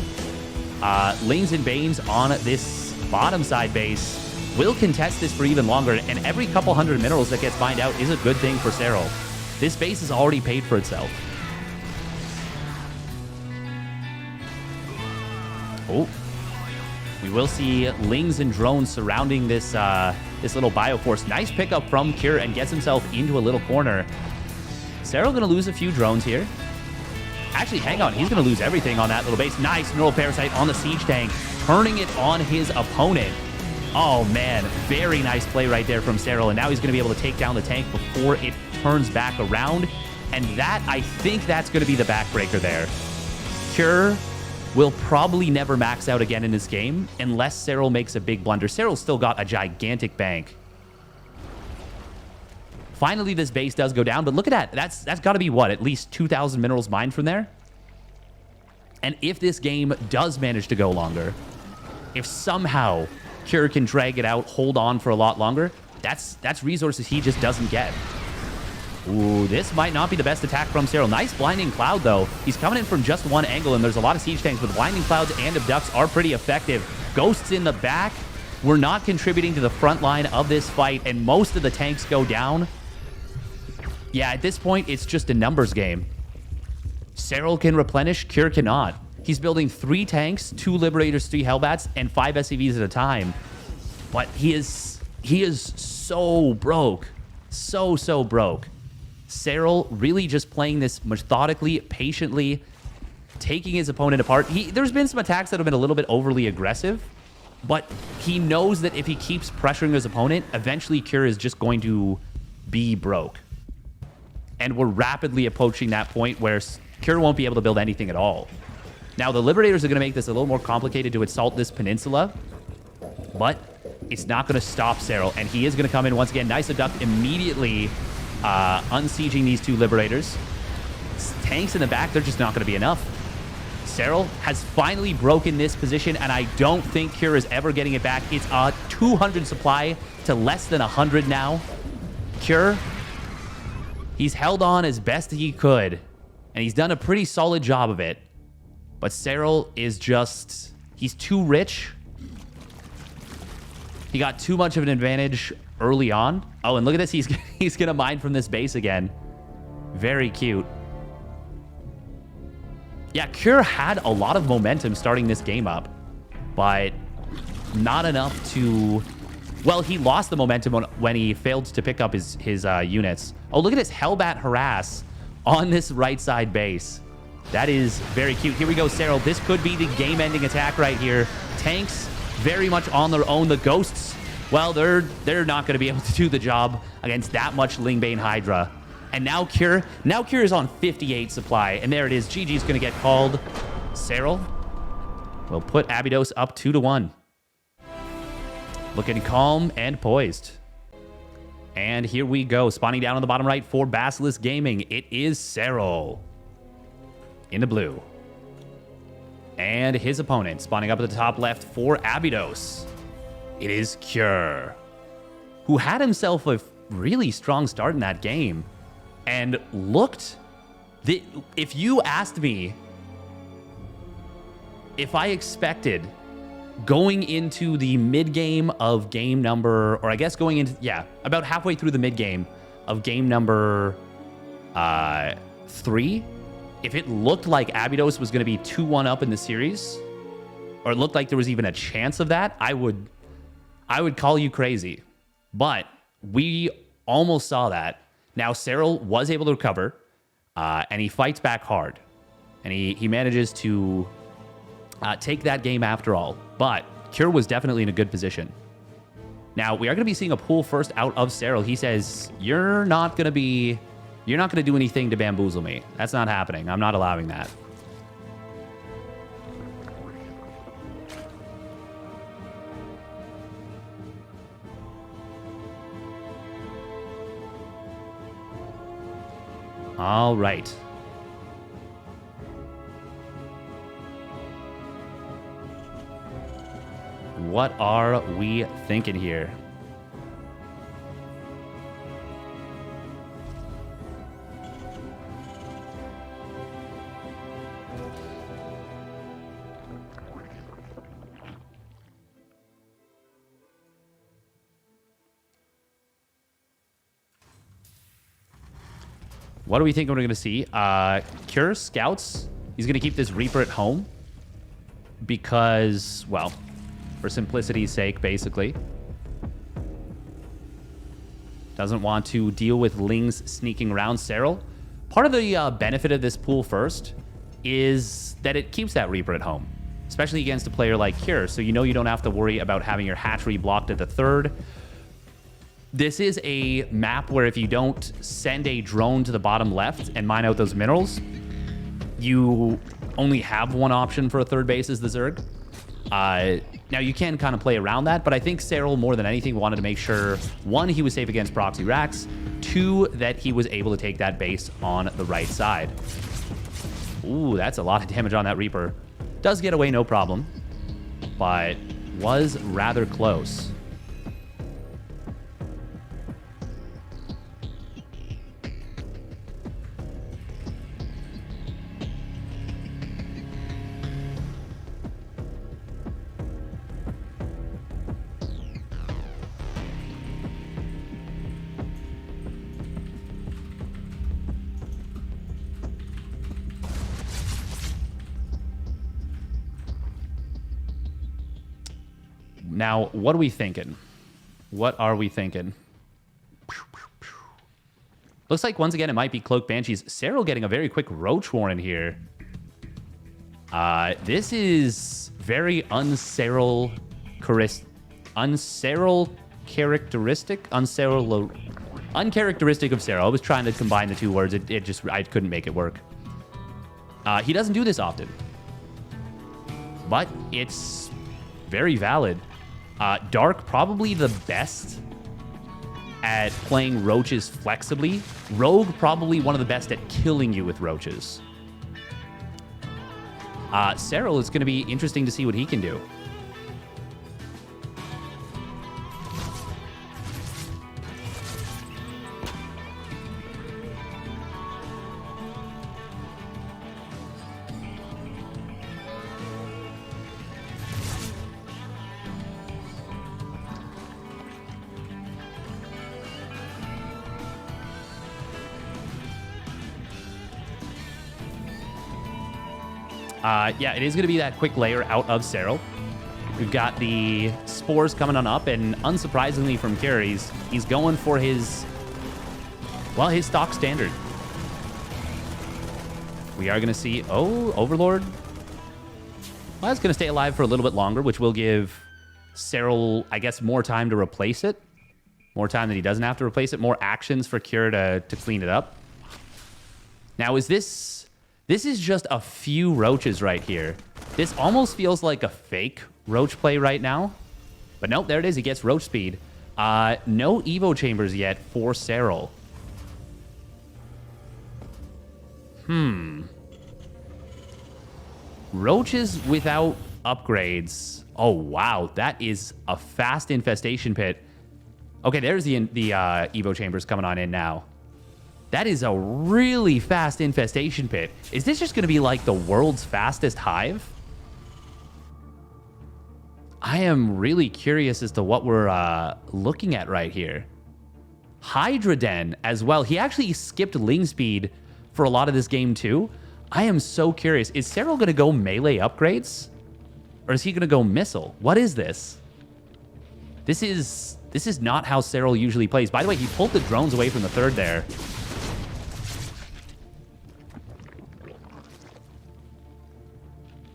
Lings and Banes on this bottom side base will contest this for even longer. And every couple hundred minerals that gets mined out is a good thing for Serral. This base is already paid for itself. Oh, we will see Lings and drones surrounding this this little Bioforce. Nice pickup from Cure and gets himself into a little corner. Serral going to lose a few drones here. Actually, hang on. He's going to lose everything on that little base. Nice Neural Parasite on the siege tank, turning it on his opponent. Oh, man. Very nice play right there from Serral. And now he's going to be able to take down the tank before it turns back around. And that, I think that's going to be the backbreaker there. Cure will probably never max out again in this game unless Serral makes a big blunder. Serral's still got a gigantic bank. Finally, this base does go down, but look at that. That's got to be, what, at least 2,000 minerals mined from there? And if this game does manage to go longer, if somehow Cure can drag it out, hold on for a lot longer, that's resources he just doesn't get. Ooh, this might not be the best attack from Serral. Nice Blinding Cloud, though. He's coming in from just one angle, and there's a lot of siege tanks, but Blinding Clouds and Abducts are pretty effective. Ghosts in the back were not contributing to the front line of this fight, and most of the tanks go down. Yeah, at this point, it's just a numbers game. Serral can replenish, Cure cannot. He's building 3 tanks, 2 Liberators, 3 Hellbats, and 5 SCVs at a time. But he is so broke. So broke. Serral really just playing this methodically, patiently, taking his opponent apart. There's been some attacks that have been a little bit overly aggressive, but he knows that if he keeps pressuring his opponent, eventually Cure is just going to be broke. And we're rapidly approaching that point where Cure won't be able to build anything at all. Now, the Liberators are going to make this a little more complicated to assault this peninsula, but it's not going to stop Serral, and he is going to come in once again. Nice Abduct immediately unsieging these 2 Liberators. Tanks in the back, they're just not going to be enough. Serral has finally broken this position, and I don't think Cure is ever getting it back. It's a 200 supply to less than 100 now. Cure, he's held on as best he could, and he's done a pretty solid job of it. But Serral is just... he's too rich. He got too much of an advantage early on. Oh, and look at this. He's going to mine from this base again. Very cute. Yeah, Cure had a lot of momentum starting this game up, but not enough to... well, he lost the momentum when he failed to pick up his units. Oh, look at this Hellbat Harass on this right side base. That is very cute. Here we go, Serral. This could be the game-ending attack right here. Tanks very much on their own. The Ghosts, well, they're not going to be able to do the job against that much Lingbane Hydra. And now Cure is on 58 supply. And there it is. GG's going to get called. Serral will put ABYDOS up 2-1. Looking calm and poised. And here we go. Spawning down on the bottom right for Basilisk Gaming. It is Serral in the blue. And his opponent spawning up at the top left for ABYDOS. It is Cure. who had himself a really strong start in that game and looked... If you asked me if I expected going into the mid-game of game number, or I guess going into, yeah, about halfway through the mid-game of game number 3, if it looked like ABYDOS was going to be 2-1 up in the series, or it looked like there was even a chance of that, I would call you crazy. But we almost saw that. Now, Serral was able to recover, and he fights back hard. And he manages to take that game after all. But Cure was definitely in a good position. Now, we are going to be seeing a pull first out of Serral. He says, you're not going to do anything to bamboozle me. That's not happening. I'm not allowing that. All right. What are we thinking here? What do we think we're going to see? Cure scouts. He's going to keep this Reaper at home because, well, for simplicity's sake, basically. Doesn't want to deal with Lings sneaking around Serral. Part of the benefit of this pool first is that it keeps that Reaper at home, especially against a player like Cure, so you know you don't have to worry about having your hatchery blocked at the third. This is a map where if you don't send a drone to the bottom left and mine out those minerals, you only have one option for a third base is the Zerg. Now, you can kind of play around that, but I think Serral, more than anything, wanted to make sure, one, he was safe against proxy racks, two, that he was able to take that base on the right side. Ooh, that's a lot of damage on that Reaper. Does get away, no problem, but was rather close. Now, what are we thinking? What are we thinking? Looks like, once again, it might be Cloak Banshees. Serral getting a very quick Roach Warren here. This is very un-Serral uncharacteristic of Serral. I was trying to combine the two words. I couldn't make it work. He doesn't do this often, but it's very valid. Dark, probably the best at playing roaches flexibly. Rogue, probably one of the best at killing you with roaches. Serral, it's going to be interesting to see what he can do. Yeah, it is going to be that quick layer out of Serral. We've got the spores coming on up, and unsurprisingly from Cure, he's going for his stock standard. We are going to see, Overlord. Well, that's going to stay alive for a little bit longer, which will give Serral, I guess, more time to replace it. More time that he doesn't have to replace it. More actions for Cure to clean it up. Now, is this... This is just a few roaches right here. This almost feels like a fake roach play right now. But nope, there it is. He gets roach speed. No Evo chambers yet for Serral. Roaches without upgrades. Oh, wow. That is a fast infestation pit. Okay, there's the Evo chambers coming on in now. That is a really fast infestation pit. Is this just going to be like the world's fastest hive? I am really curious as to what we're looking at right here. Hydra Den as well. He actually skipped Ling Speed for a lot of this game too. I am so curious. Is Serral going to go melee upgrades? Or is he going to go missile? What is this? This is not how Serral usually plays. By the way, he pulled the drones away from the third there.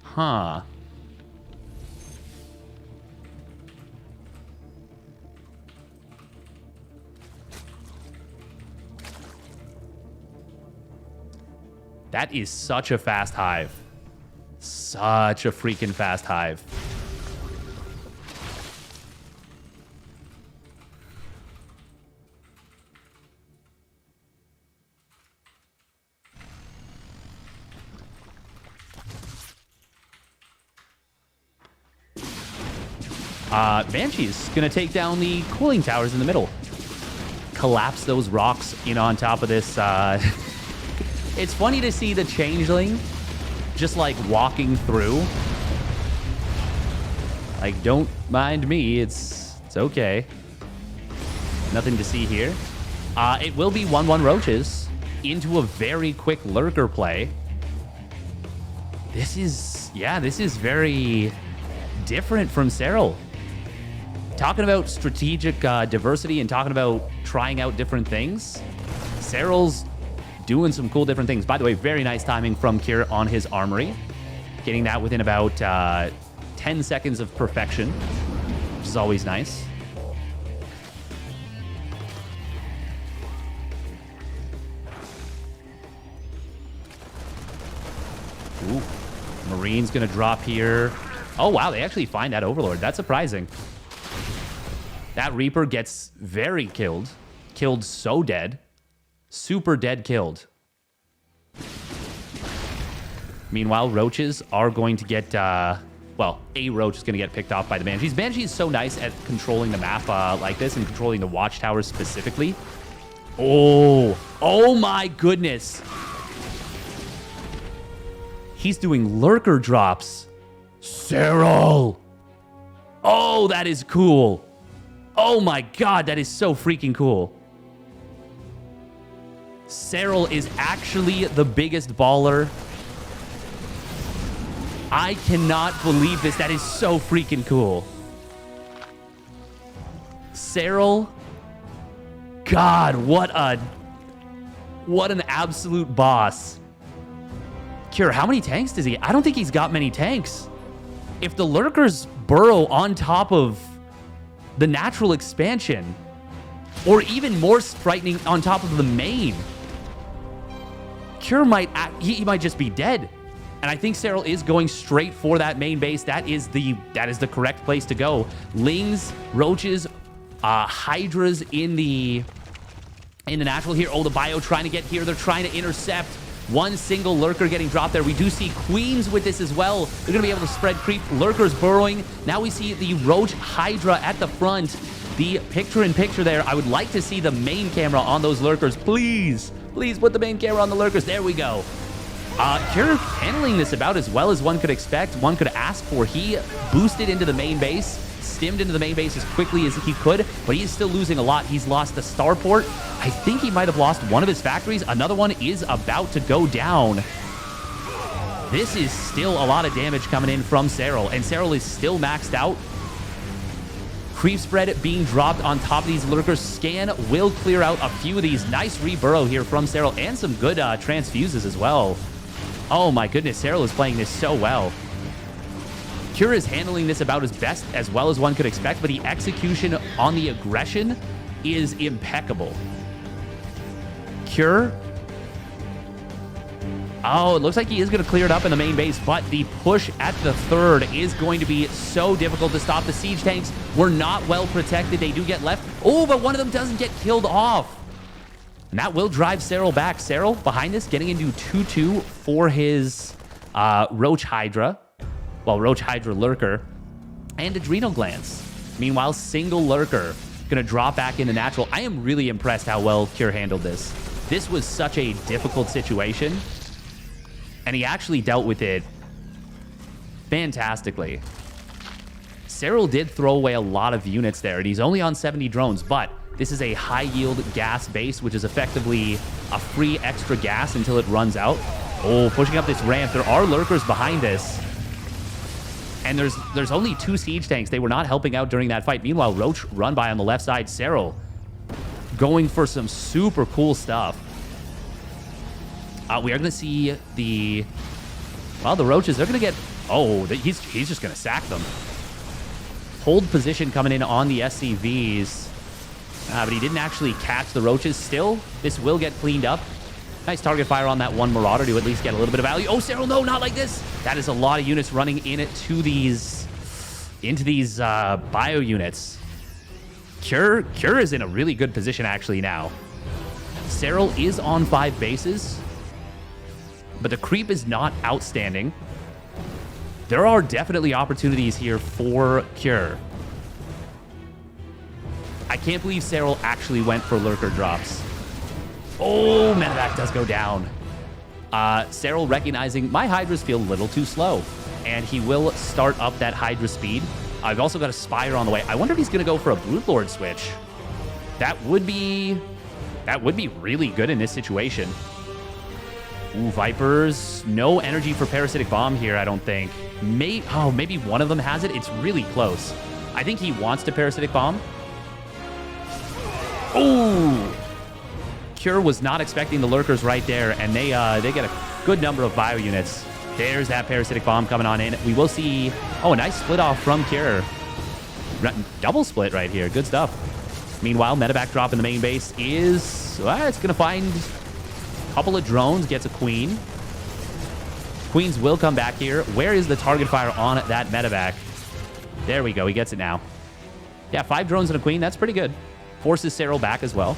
Huh. That is such a fast hive. Such a freaking fast hive. Banshee's gonna take down the cooling towers in the middle. Collapse those rocks in on top of this. It's funny to see the changeling just like walking through. Like, don't mind me, it's okay. Nothing to see here. It will be 1-1 roaches into a very quick lurker play. This is very different from Serral. Talking about strategic diversity and talking about trying out different things. Serral's doing some cool different things. By the way, very nice timing from Kier on his armory. Getting that within about 10 seconds of perfection, which is always nice. Ooh, Marine's gonna drop here. Oh, wow, they actually find that Overlord. That's surprising. That Reaper gets very killed. Killed so dead. Super dead killed. Meanwhile, roaches are going to get, well, a roach is going to get picked off by the Banshees. Banshee's so nice at controlling the map like this and controlling the watchtowers specifically. Oh my goodness. He's doing lurker drops. Serral. Oh, that is cool. Oh my god, that is so freaking cool. Serral is actually the biggest baller. I cannot believe this. That is so freaking cool. Serral. God, what an absolute boss. Cure, how many tanks does he? I don't think he's got many tanks. If the lurkers burrow on top of the natural expansion, or even more frightening, on top of the main, Cure might he might just be dead. And I think Serral is going straight for that main base. That is the correct place to go. Lings, roaches, hydras in the natural here. Oh, the bio trying to get here. They're trying to intercept. One single lurker getting dropped there. We do see queens with this as well. They're going to be able to spread creep. Lurkers burrowing. Now we see the roach hydra at the front. The picture-in-picture there. I would like to see the main camera on those lurkers. Please, please put the main camera on the lurkers. There we go. Cure handling this about as well as one could expect, one could ask for. He boosted into the main base, stimmed into the main base as quickly as he could, but he is still losing a lot. He's lost the starport. I think he might have lost one of his factories. Another one is about to go down. This is still a lot of damage coming in from Serral, and Serral is still maxed out. Creep spread being dropped on top of these lurkers. Scan will clear out a few of these. Nice reburrow here from Serral, and some good transfuses as well. Oh my goodness, Serral is playing this so well. Cure is handling this about as best as well as one could expect, but the execution on the aggression is impeccable. Cure. Oh, it looks like he is going to clear it up in the main base, but the push at the third is going to be so difficult to stop. The siege tanks were not well protected. They do get left. Oh, but one of them doesn't get killed off. And that will drive Serral back. Serral behind this, getting into 2-2 for his Roach Hydra. Well, Roach Hydra Lurker and Adrenal Glands. Meanwhile, single Lurker Gonna drop back into natural. I am really impressed how well Cure handled this. This was such a difficult situation, and he actually dealt with it fantastically. Serral did throw away a lot of units there, and he's only on 70 drones, but this is a high-yield gas base, which is effectively a free extra gas until it runs out. Oh, pushing up this ramp. There are lurkers behind this. And there's only 2 siege tanks. They were not helping out during that fight. Meanwhile, Roach run by on the left side. Serral going for some super cool stuff. We are going to see the... Well, the Roaches, they're going to get... Oh, he's just going to sack them. Hold position coming in on the SCVs. But he didn't actually catch the Roaches. Still, this will get cleaned up. Nice target fire on that one Marauder to at least get a little bit of value. Oh, Serral, no, not like this. That is a lot of units running into these bio units. Cure is in a really good position actually now. Serral is on 5 bases, but the creep is not outstanding. There are definitely opportunities here for Cure. I can't believe Serral actually went for lurker drops. Oh, medevac does go down. Serral recognizing my Hydras feel a little too slow, and he will start up that Hydra speed. I've also got a Spire on the way. I wonder if he's going to go for a Brute Lord switch. That would be really good in this situation. Ooh, Vipers. No energy for Parasitic Bomb here, I don't think. Maybe one of them has it. It's really close. I think he wants to Parasitic Bomb. Oh! Cure was not expecting the lurkers right there, and they get a good number of bio units. There's that Parasitic Bomb coming on in. We will see... Oh, a nice split off from Cure. Double split right here. Good stuff. Meanwhile, medevac drop in the main base is... Well, it's going to find a couple of drones. Gets a Queen. Queens will come back here. Where is the target fire on that medevac? There we go. He gets it now. Yeah, 5 drones and a Queen. That's pretty good. Forces Serral back as well.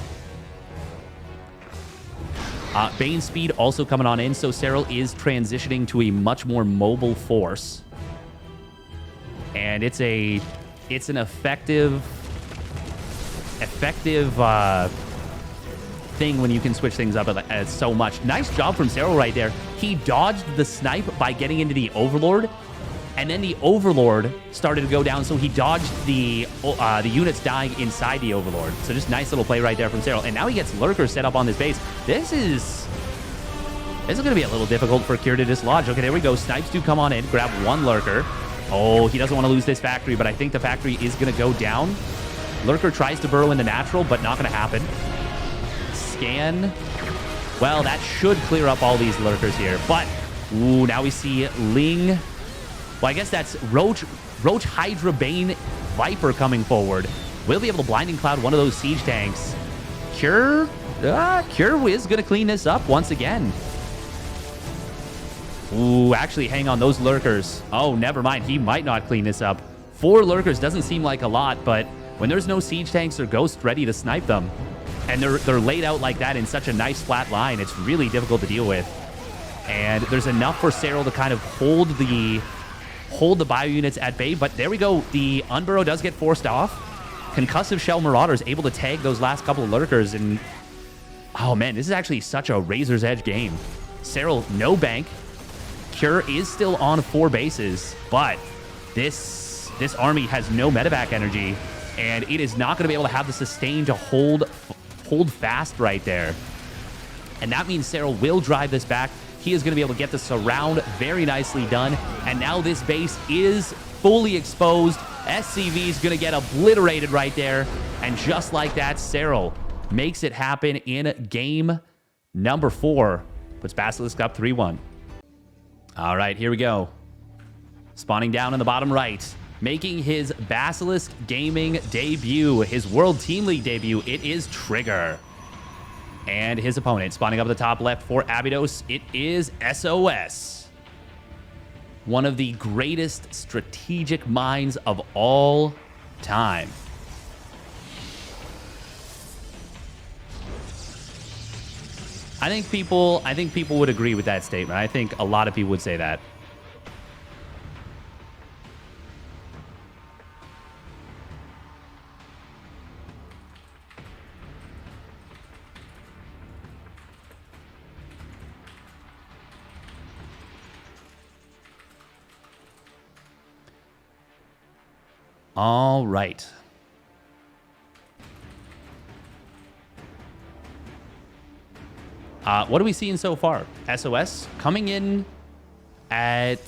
Bane speed also coming on in, so Serral is transitioning to a much more mobile force. And it's an effective thing when you can switch things up so much. Nice job from Serral right there. He dodged the snipe by getting into the Overlord, and then the Overlord started to go down, so he dodged the units dying inside the Overlord. So just nice little play right there from Serral. And now he gets lurkers set up on this base. This is going to be a little difficult for Cure to dislodge. Okay, there we go. Snipes do come on in, grab one lurker. Oh, he doesn't want to lose this factory, but I think the factory is going to go down. Lurker tries to burrow in the natural, but not going to happen. Scan. Well, that should clear up all these lurkers here. But, ooh, now we see Ling. Well, I guess that's Roach Hydra Bane Viper coming forward. We'll be able to Blinding Cloud one of those siege tanks. Cure is going to clean this up once again. Ooh, actually, hang on, those lurkers. Oh, never mind. He might not clean this up. 4 lurkers doesn't seem like a lot, but when there's no siege tanks or ghosts ready to snipe them, and they're laid out like that in such a nice flat line, it's really difficult to deal with. And there's enough for Serral to kind of hold the bio units at bay. But there we go. The Unburrow does get forced off. Concussive Shell Marauders able to tag those last couple of lurkers. And oh man, this is actually such a razor's edge game. Serral, no bank. Cure is still on 4 bases, but this army has no medevac energy, and it is not going to be able to have the sustain to hold fast right there. And that means Serral will drive this back. He is going to be able to get the surround very nicely done. And now this base is fully exposed. SCV is going to get obliterated right there. And just like that, Serral makes it happen in game number 4. Puts Basilisk up 3-1. All right, here we go. Spawning down in the bottom right. Making his Basilisk Gaming debut, his World Team League debut, it is Trigger. And his opponent, spawning up at the top left for ABYDOS, it is SOS. One of the greatest strategic minds of all time. I think people would agree with that statement. I think a lot of people would say that. All right. What are we seeing so far? SOS coming in at...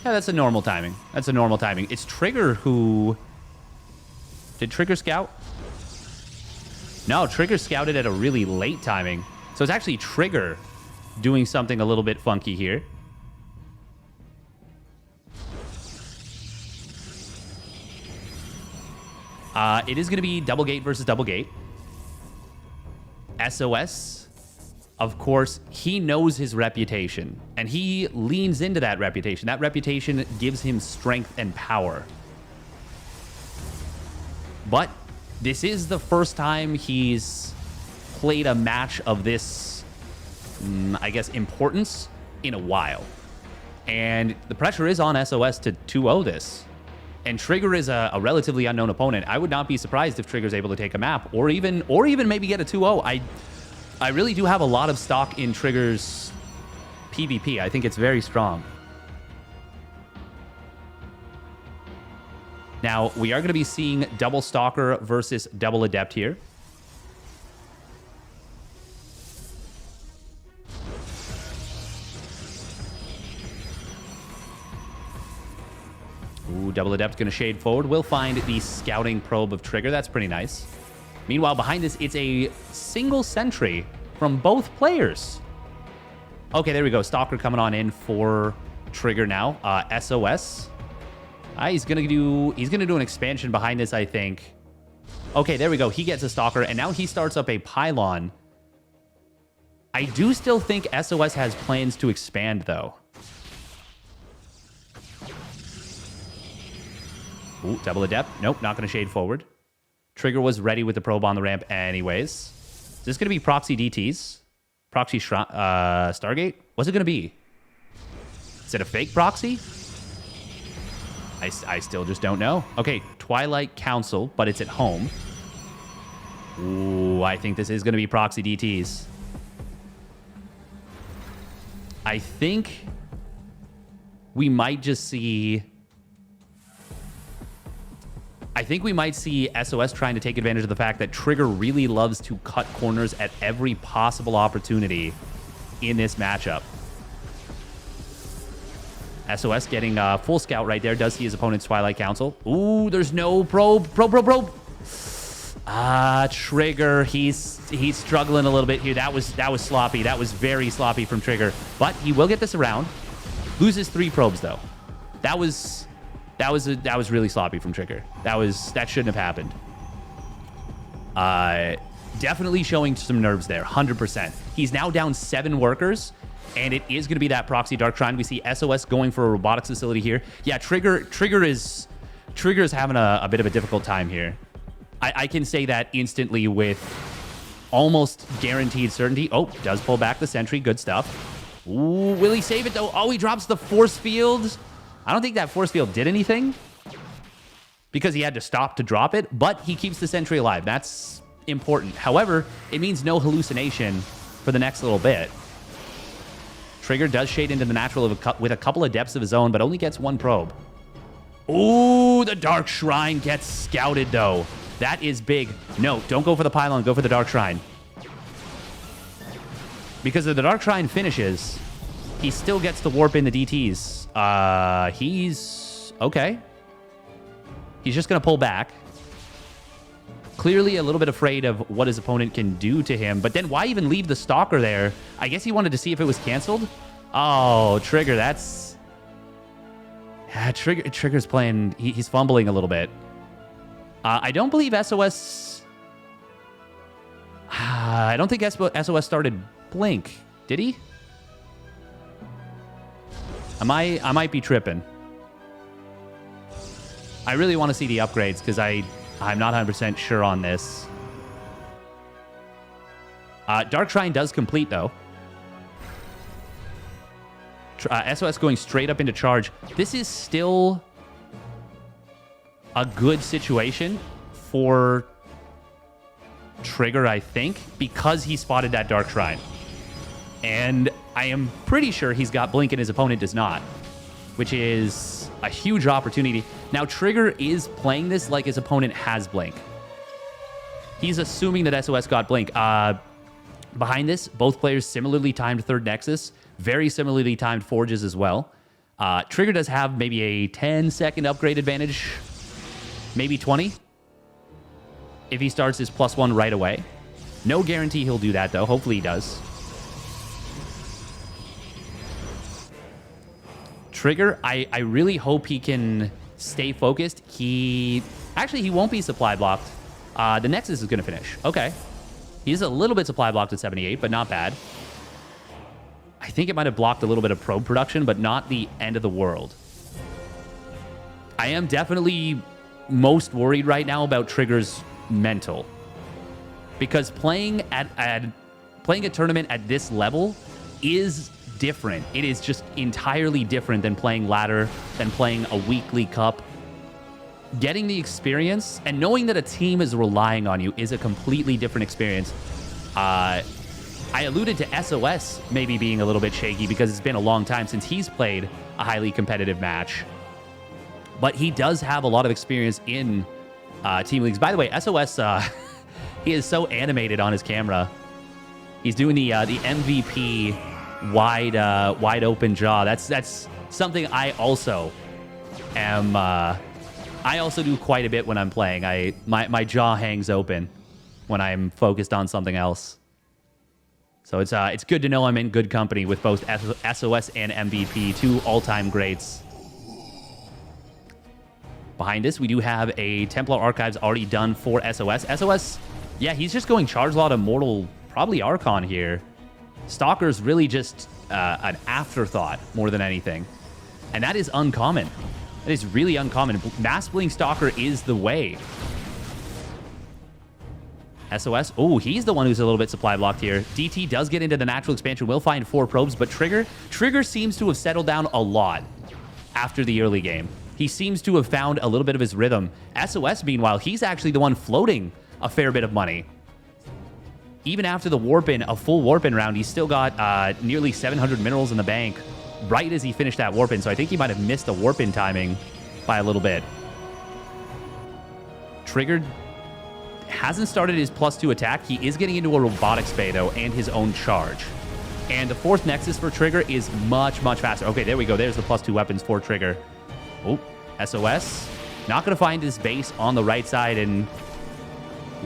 Yeah, that's a normal timing. That's a normal timing. It's Trigger who... Did Trigger scout? No, Trigger scouted at a really late timing. So it's actually Trigger doing something a little bit funky here. It is going to be double gate versus double gate. SOS, of course, he knows his reputation, and he leans into that reputation. That reputation gives him strength and power. But this is the first time he's played a match of this, I guess, importance in a while. And the pressure is on SOS to 2-0 this. And Trigger is a relatively unknown opponent. I would not be surprised if Trigger's able to take a map or even maybe get a 2-0. I really do have a lot of stock in Trigger's PvP. I think it's very strong. Now, we are going to be seeing double Stalker versus double Adept here. Ooh, double Adept going to shade forward. We'll find the scouting probe of Trigger. That's pretty nice. Meanwhile, behind this, it's a single sentry from both players. Okay, there we go. Stalker coming on in for Trigger now. SOS. He's gonna do an expansion behind this, I think. Okay, there we go. He gets a Stalker, and now he starts up a pylon. I do still think SOS has plans to expand, though. Ooh, double Adept. Nope, not going to shade forward. Trigger was ready with the probe on the ramp anyways. Is this going to be proxy DTs? Proxy Stargate? What's it going to be? Is it a fake proxy? I still just don't know. Okay, Twilight Council, but it's at home. Ooh, I think this is going to be proxy DTs. I think we might just see... I think we might see SOS trying to take advantage of the fact that Trigger really loves to cut corners at every possible opportunity in this matchup. SOS getting full scout right there. Does see his opponent's Twilight Council. Ooh, there's no probe. Probe. Trigger, he's struggling a little bit here. That was sloppy. That was very sloppy from Trigger. But he will get this around. Loses 3 probes though. That was really sloppy from Trigger. That shouldn't have happened. Definitely showing some nerves there, 100%. He's now down 7 workers, and it is going to be that proxy Dark Shrine. We see SOS going for a robotics facility here. Yeah, Trigger is having a bit of a difficult time here. I can say that instantly with almost guaranteed certainty. Oh, does pull back the sentry. Good stuff. Ooh, will he save it though? Oh, he drops the force field. I don't think that force field did anything because he had to stop to drop it, but he keeps the sentry alive. That's important. However, it means no hallucination for the next little bit. Trigger does shade into the natural with a couple of depths of his own, but only gets 1 probe. Ooh, the Dark Shrine gets scouted, though. That is big. No, don't go for the pylon. Go for the Dark Shrine. Because if the Dark Shrine finishes, he still gets to warp in the DTs. He's okay. He's just going to pull back. Clearly a little bit afraid of what his opponent can do to him. But then why even leave the Stalker there? I guess he wanted to see if it was canceled. Oh, Trigger, that's... Yeah, Trigger's playing... He's fumbling a little bit. I don't believe SOS... I don't think SOS started Blink. Did he? I might be tripping. I really want to see the upgrades because I'm not 100% sure on this. Dark Shrine does complete, though. SOS going straight up into charge. This is still a good situation for Trigger, I think, because he spotted that Dark Shrine. And I am pretty sure he's got Blink and his opponent does not. which is a huge opportunity. Now, Trigger is playing this like his opponent has Blink. He's assuming that SOS got Blink. Behind this, both players similarly timed third Nexus, very similarly timed Forges as well. Trigger does have maybe a 10-second upgrade advantage, maybe 20, if he starts his +1 right away. No guarantee he'll do that, though. Hopefully he does. Trigger, I really hope he can stay focused. Actually, he won't be supply blocked. The Nexus is going to finish. Okay. He's a little bit supply blocked at 78, but not bad. I think it might have blocked a little bit of probe production, but not the end of the world. I am definitely most worried right now about Trigger's mental. Because playing a tournament at this level is different. It is just entirely different than playing ladder, than playing a weekly cup. Getting the experience and knowing that a team is relying on you is a completely different experience. I alluded to SOS maybe being a little bit shaky because it's been a long time since he's played a highly competitive match. But he does have a lot of experience in team leagues. By the way, SOS, he is so animated on his camera. He's doing the MVP wide open jaw. That's something I also am... I also do quite a bit when I'm playing. My jaw hangs open when I'm focused on something else. So it's good to know I'm in good company with both SOS and MVP, two all-time greats. Behind us, we do have a Templar Archives already done for SOS. SOS, yeah, he's just going Charge Lot Immortal, probably Archon here. Stalker's really just an afterthought more than anything. And that is uncommon. That is really uncommon. Mass Blink Stalker is the way. SOS. Oh, he's the one who's a little bit supply blocked here. DT does get into the natural expansion. Will find 4 probes, but Trigger seems to have settled down a lot after the early game. He seems to have found a little bit of his rhythm. SOS, meanwhile, he's actually the one floating a fair bit of money. Even after the warp-in, a full warp-in round, he's still got nearly 700 minerals in the bank right as he finished that warp-in. So I think he might have missed the warp-in timing by a little bit. Trigger hasn't started his +2 attack. He is getting into a robotics bay, though, and his own charge. And the 4th Nexus for Trigger is much, much faster. Okay, there we go. There's the +2 weapons for Trigger. Oh, SOS. Not going to find his base on the right side. And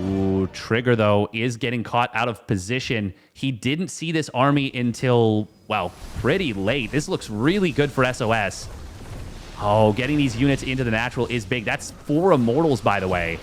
ooh, Trigger, though, is getting caught out of position. He didn't see this army until, well, pretty late. This looks really good for SOS. Oh, getting these units into the natural is big. That's 4 Immortals, by the way.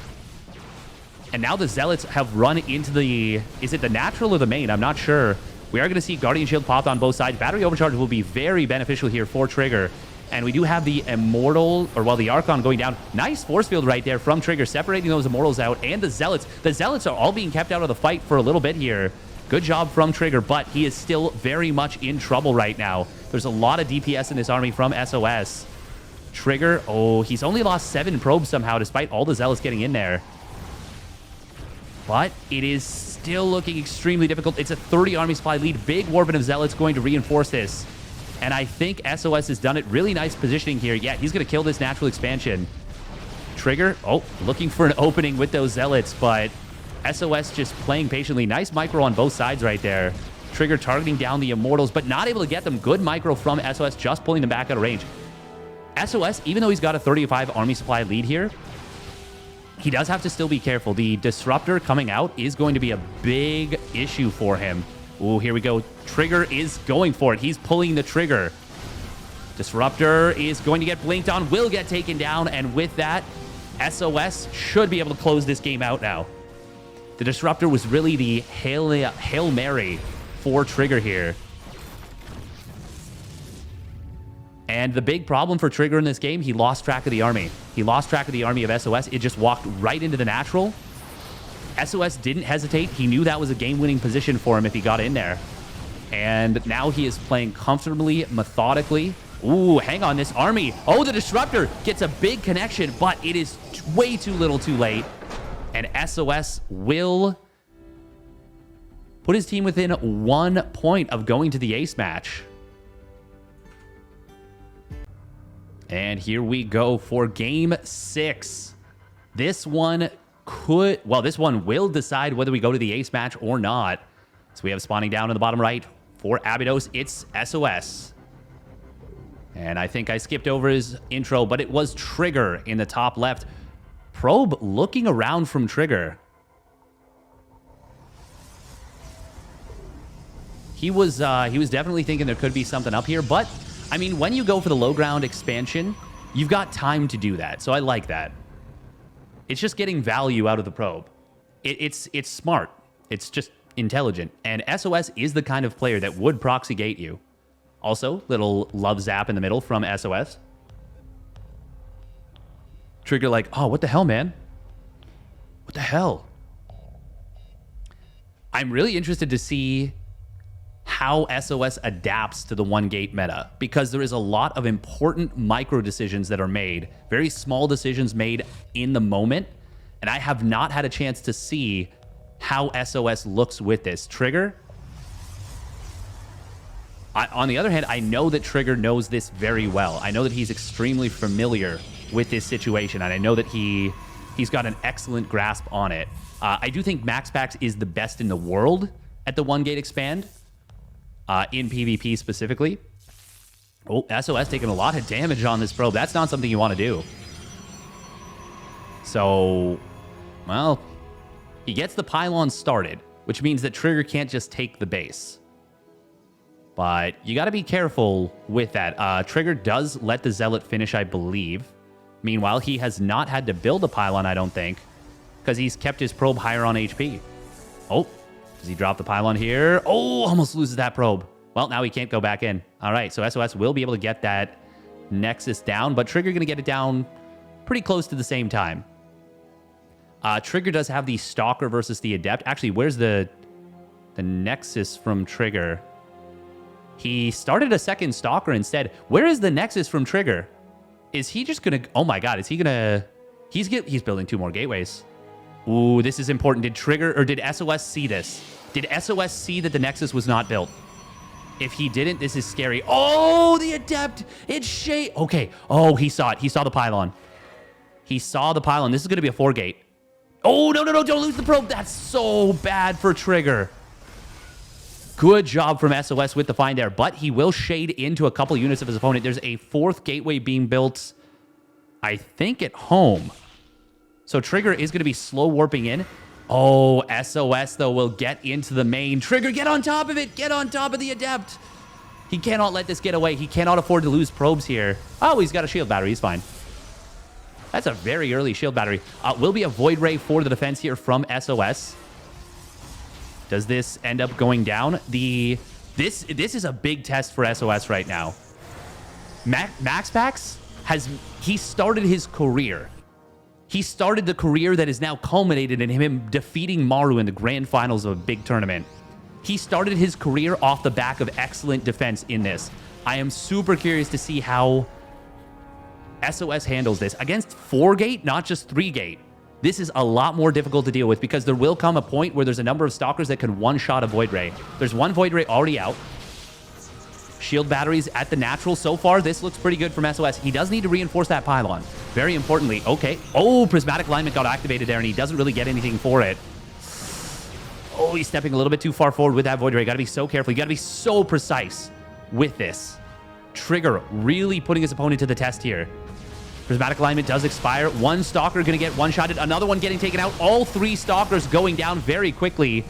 And now the Zealots have run into the... Is it the natural or the main? I'm not sure. We are going to see Guardian Shield popped on both sides. Battery Overcharge will be very beneficial here for Trigger. And we do have the Immortal, or well, the Archon going down. Nice force field right there from Trigger, separating those Immortals out. And the Zealots. The Zealots are all being kept out of the fight for a little bit here. Good job from Trigger, but he is still very much in trouble right now. There's a lot of DPS in this army from SOS. Trigger, oh, he's only lost 7 probes somehow, despite all the Zealots getting in there. But it is still looking extremely difficult. It's a 30 army supply lead. Big Warpin of Zealots going to reinforce this. And I think SOS has done it. Really nice positioning here. Yeah, he's going to kill this natural expansion. Trigger, oh, looking for an opening with those Zealots, but SOS just playing patiently. Nice micro on both sides right there. Trigger targeting down the Immortals, but not able to get them. Good micro from SOS, just pulling them back out of range. SOS, even though he's got a 35 army supply lead here, he does have to still be careful. The Disruptor coming out is going to be a big issue for him. Ooh, here we go. Trigger is going for it. He's pulling the trigger. Disruptor is going to get blinked on, will get taken down, and with that, SOS should be able to close this game out now. The Disruptor was really the Hail Mary for Trigger here. And the big problem for Trigger in this game, he lost track of the army. He lost track of the army of SOS. It just walked right into the natural. SOS didn't hesitate. He knew that was a game-winning position for him if he got in there. And now he is playing comfortably, methodically. Ooh, hang on, this army. Oh, the Disruptor gets a big connection, but it is way too little too late. And SOS will put his team within 1 point of going to the ace match. And here we go for game 6. This one this one will decide whether we go to the ace match or not. So we have spawning down in the bottom right for ABYDOS. It's SOS. And I think I skipped over his intro, but it was Trigger in the top left. Probe looking around from Trigger. He was definitely thinking there could be something up here, but I mean, when you go for the low ground expansion, you've got time to do that. So I like that. It's just getting value out of the probe. It's smart. It's just intelligent. And SOS is the kind of player that would proxy gate you. Also, little love zap in the middle from SOS. Trigger like, oh, what the hell, man? What the hell? I'm really interested to see how SOS adapts to the one gate meta, because there is a lot of important micro decisions that are made, very small decisions made in the moment, and I have not had a chance to see how SOS looks with this. Trigger, on the other hand, I know that Trigger knows this very well. I know that he's extremely familiar with this situation, and I know that he's got an excellent grasp on it. I do think MaxPax is the best in the world at the one gate expand. In PvP specifically. Oh, SOS taking a lot of damage on this probe. That's not something you want to do. So, well, he gets the pylon started, which means that Trigger can't just take the base. But you got to be careful with that. Trigger does let the Zealot finish, I believe. Meanwhile, he has not had to build a pylon, I don't think, because he's kept his probe higher on HP. Oh. Does he drop the pylon here? Oh, almost loses that probe. Well, now he can't go back in. All right, so SOS will be able to get that Nexus down, but Trigger going to get it down pretty close to the same time. Trigger does have the Stalker versus the Adept. Actually, where's the Nexus from Trigger? He started a second Stalker instead. Where is the Nexus from Trigger? Is he just going to... Oh my god, is he going to... He's building 2 more gateways. Ooh, this is important. Did Trigger or did SOS see this? Did SOS see that the Nexus was not built? If he didn't, this is scary. Oh, the Adept! It's Shay. Okay. Oh, he saw it. He saw the pylon. He saw the pylon. This is going to be a 4 gate. Oh, no. Don't lose the probe. That's so bad for Trigger. Good job from SOS with the find there, but he will shade into a couple units of his opponent. There's a 4th gateway being built, I think, at home. So Trigger is going to be slow warping in. Oh, SOS, though, will get into the main. Trigger, get on top of it. Get on top of the Adept. He cannot let this get away. He cannot afford to lose probes here. Oh, he's got a shield battery. He's fine. That's a very early shield battery. Will be a Void Ray for the defense here from SOS. Does this end up going down? This is a big test for SOS right now. MaxPax he started his career. He started the career that is now culminated in him defeating Maru in the grand finals of a big tournament. He started his career off the back of excellent defense in this. I am super curious to see how SOS handles this. Against 4 gate, not just 3 gate. This is a lot more difficult to deal with because there will come a point where there's a number of Stalkers that can one-shot a Void Ray. There's 1 Void Ray already out. Shield batteries at the natural. So far, this looks pretty good from SOS. He does need to reinforce that pylon. Very importantly. Okay. Oh, Prismatic Alignment got activated there, and he doesn't really get anything for it. Oh, he's stepping a little bit too far forward with that Void Ray. Got to be so careful. You got to be so precise with this. Trigger really putting his opponent to the test here. Prismatic Alignment does expire. 1 Stalker going to get one-shotted. Another one getting taken out. All 3 Stalkers going down very quickly.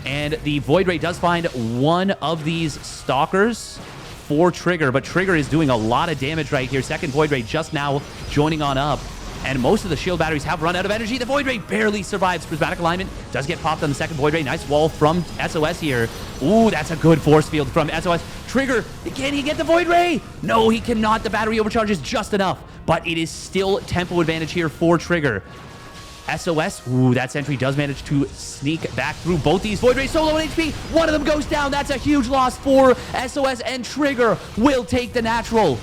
And the Void Ray does find 1 of these Stalkers for Trigger, but Trigger is doing a lot of damage right here. Second Void Ray just now joining on up, and most of the shield batteries have run out of energy. The Void Ray barely survives. Prismatic Alignment does get popped on the second Void Ray. Nice wall from SOS here. Ooh, that's a good force field from SOS. Trigger, can he get the Void Ray? No, he cannot. The battery overcharges just enough, but it is still tempo advantage here for Trigger. SOS, ooh, that sentry does manage to sneak back through both these Void Rays. Solo and HP, one of them goes down. That's a huge loss for SOS, and Trigger will take the natural.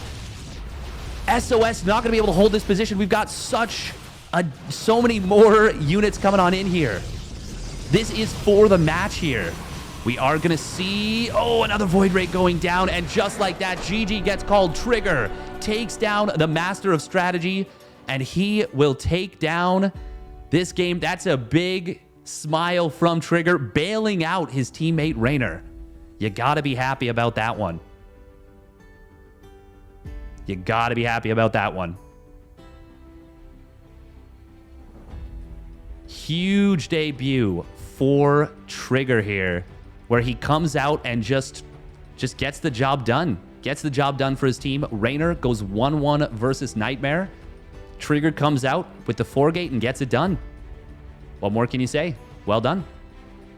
SOS not going to be able to hold this position. We've got so many more units coming on in here. This is for the match here. We are going to see, oh, another Void Ray going down, and just like that, GG gets called. Trigger takes down the master of strategy, and he will take down this game. That's a big smile from Trigger, bailing out his teammate Reynor. You got to be happy about that one. You got to be happy about that one. Huge debut for Trigger here, where he comes out and just gets the job done. Gets the job done for his team. Reynor goes 1-1 versus Nightmare. Trigger comes out with the 4-gate and gets it done. What more can you say? Well done.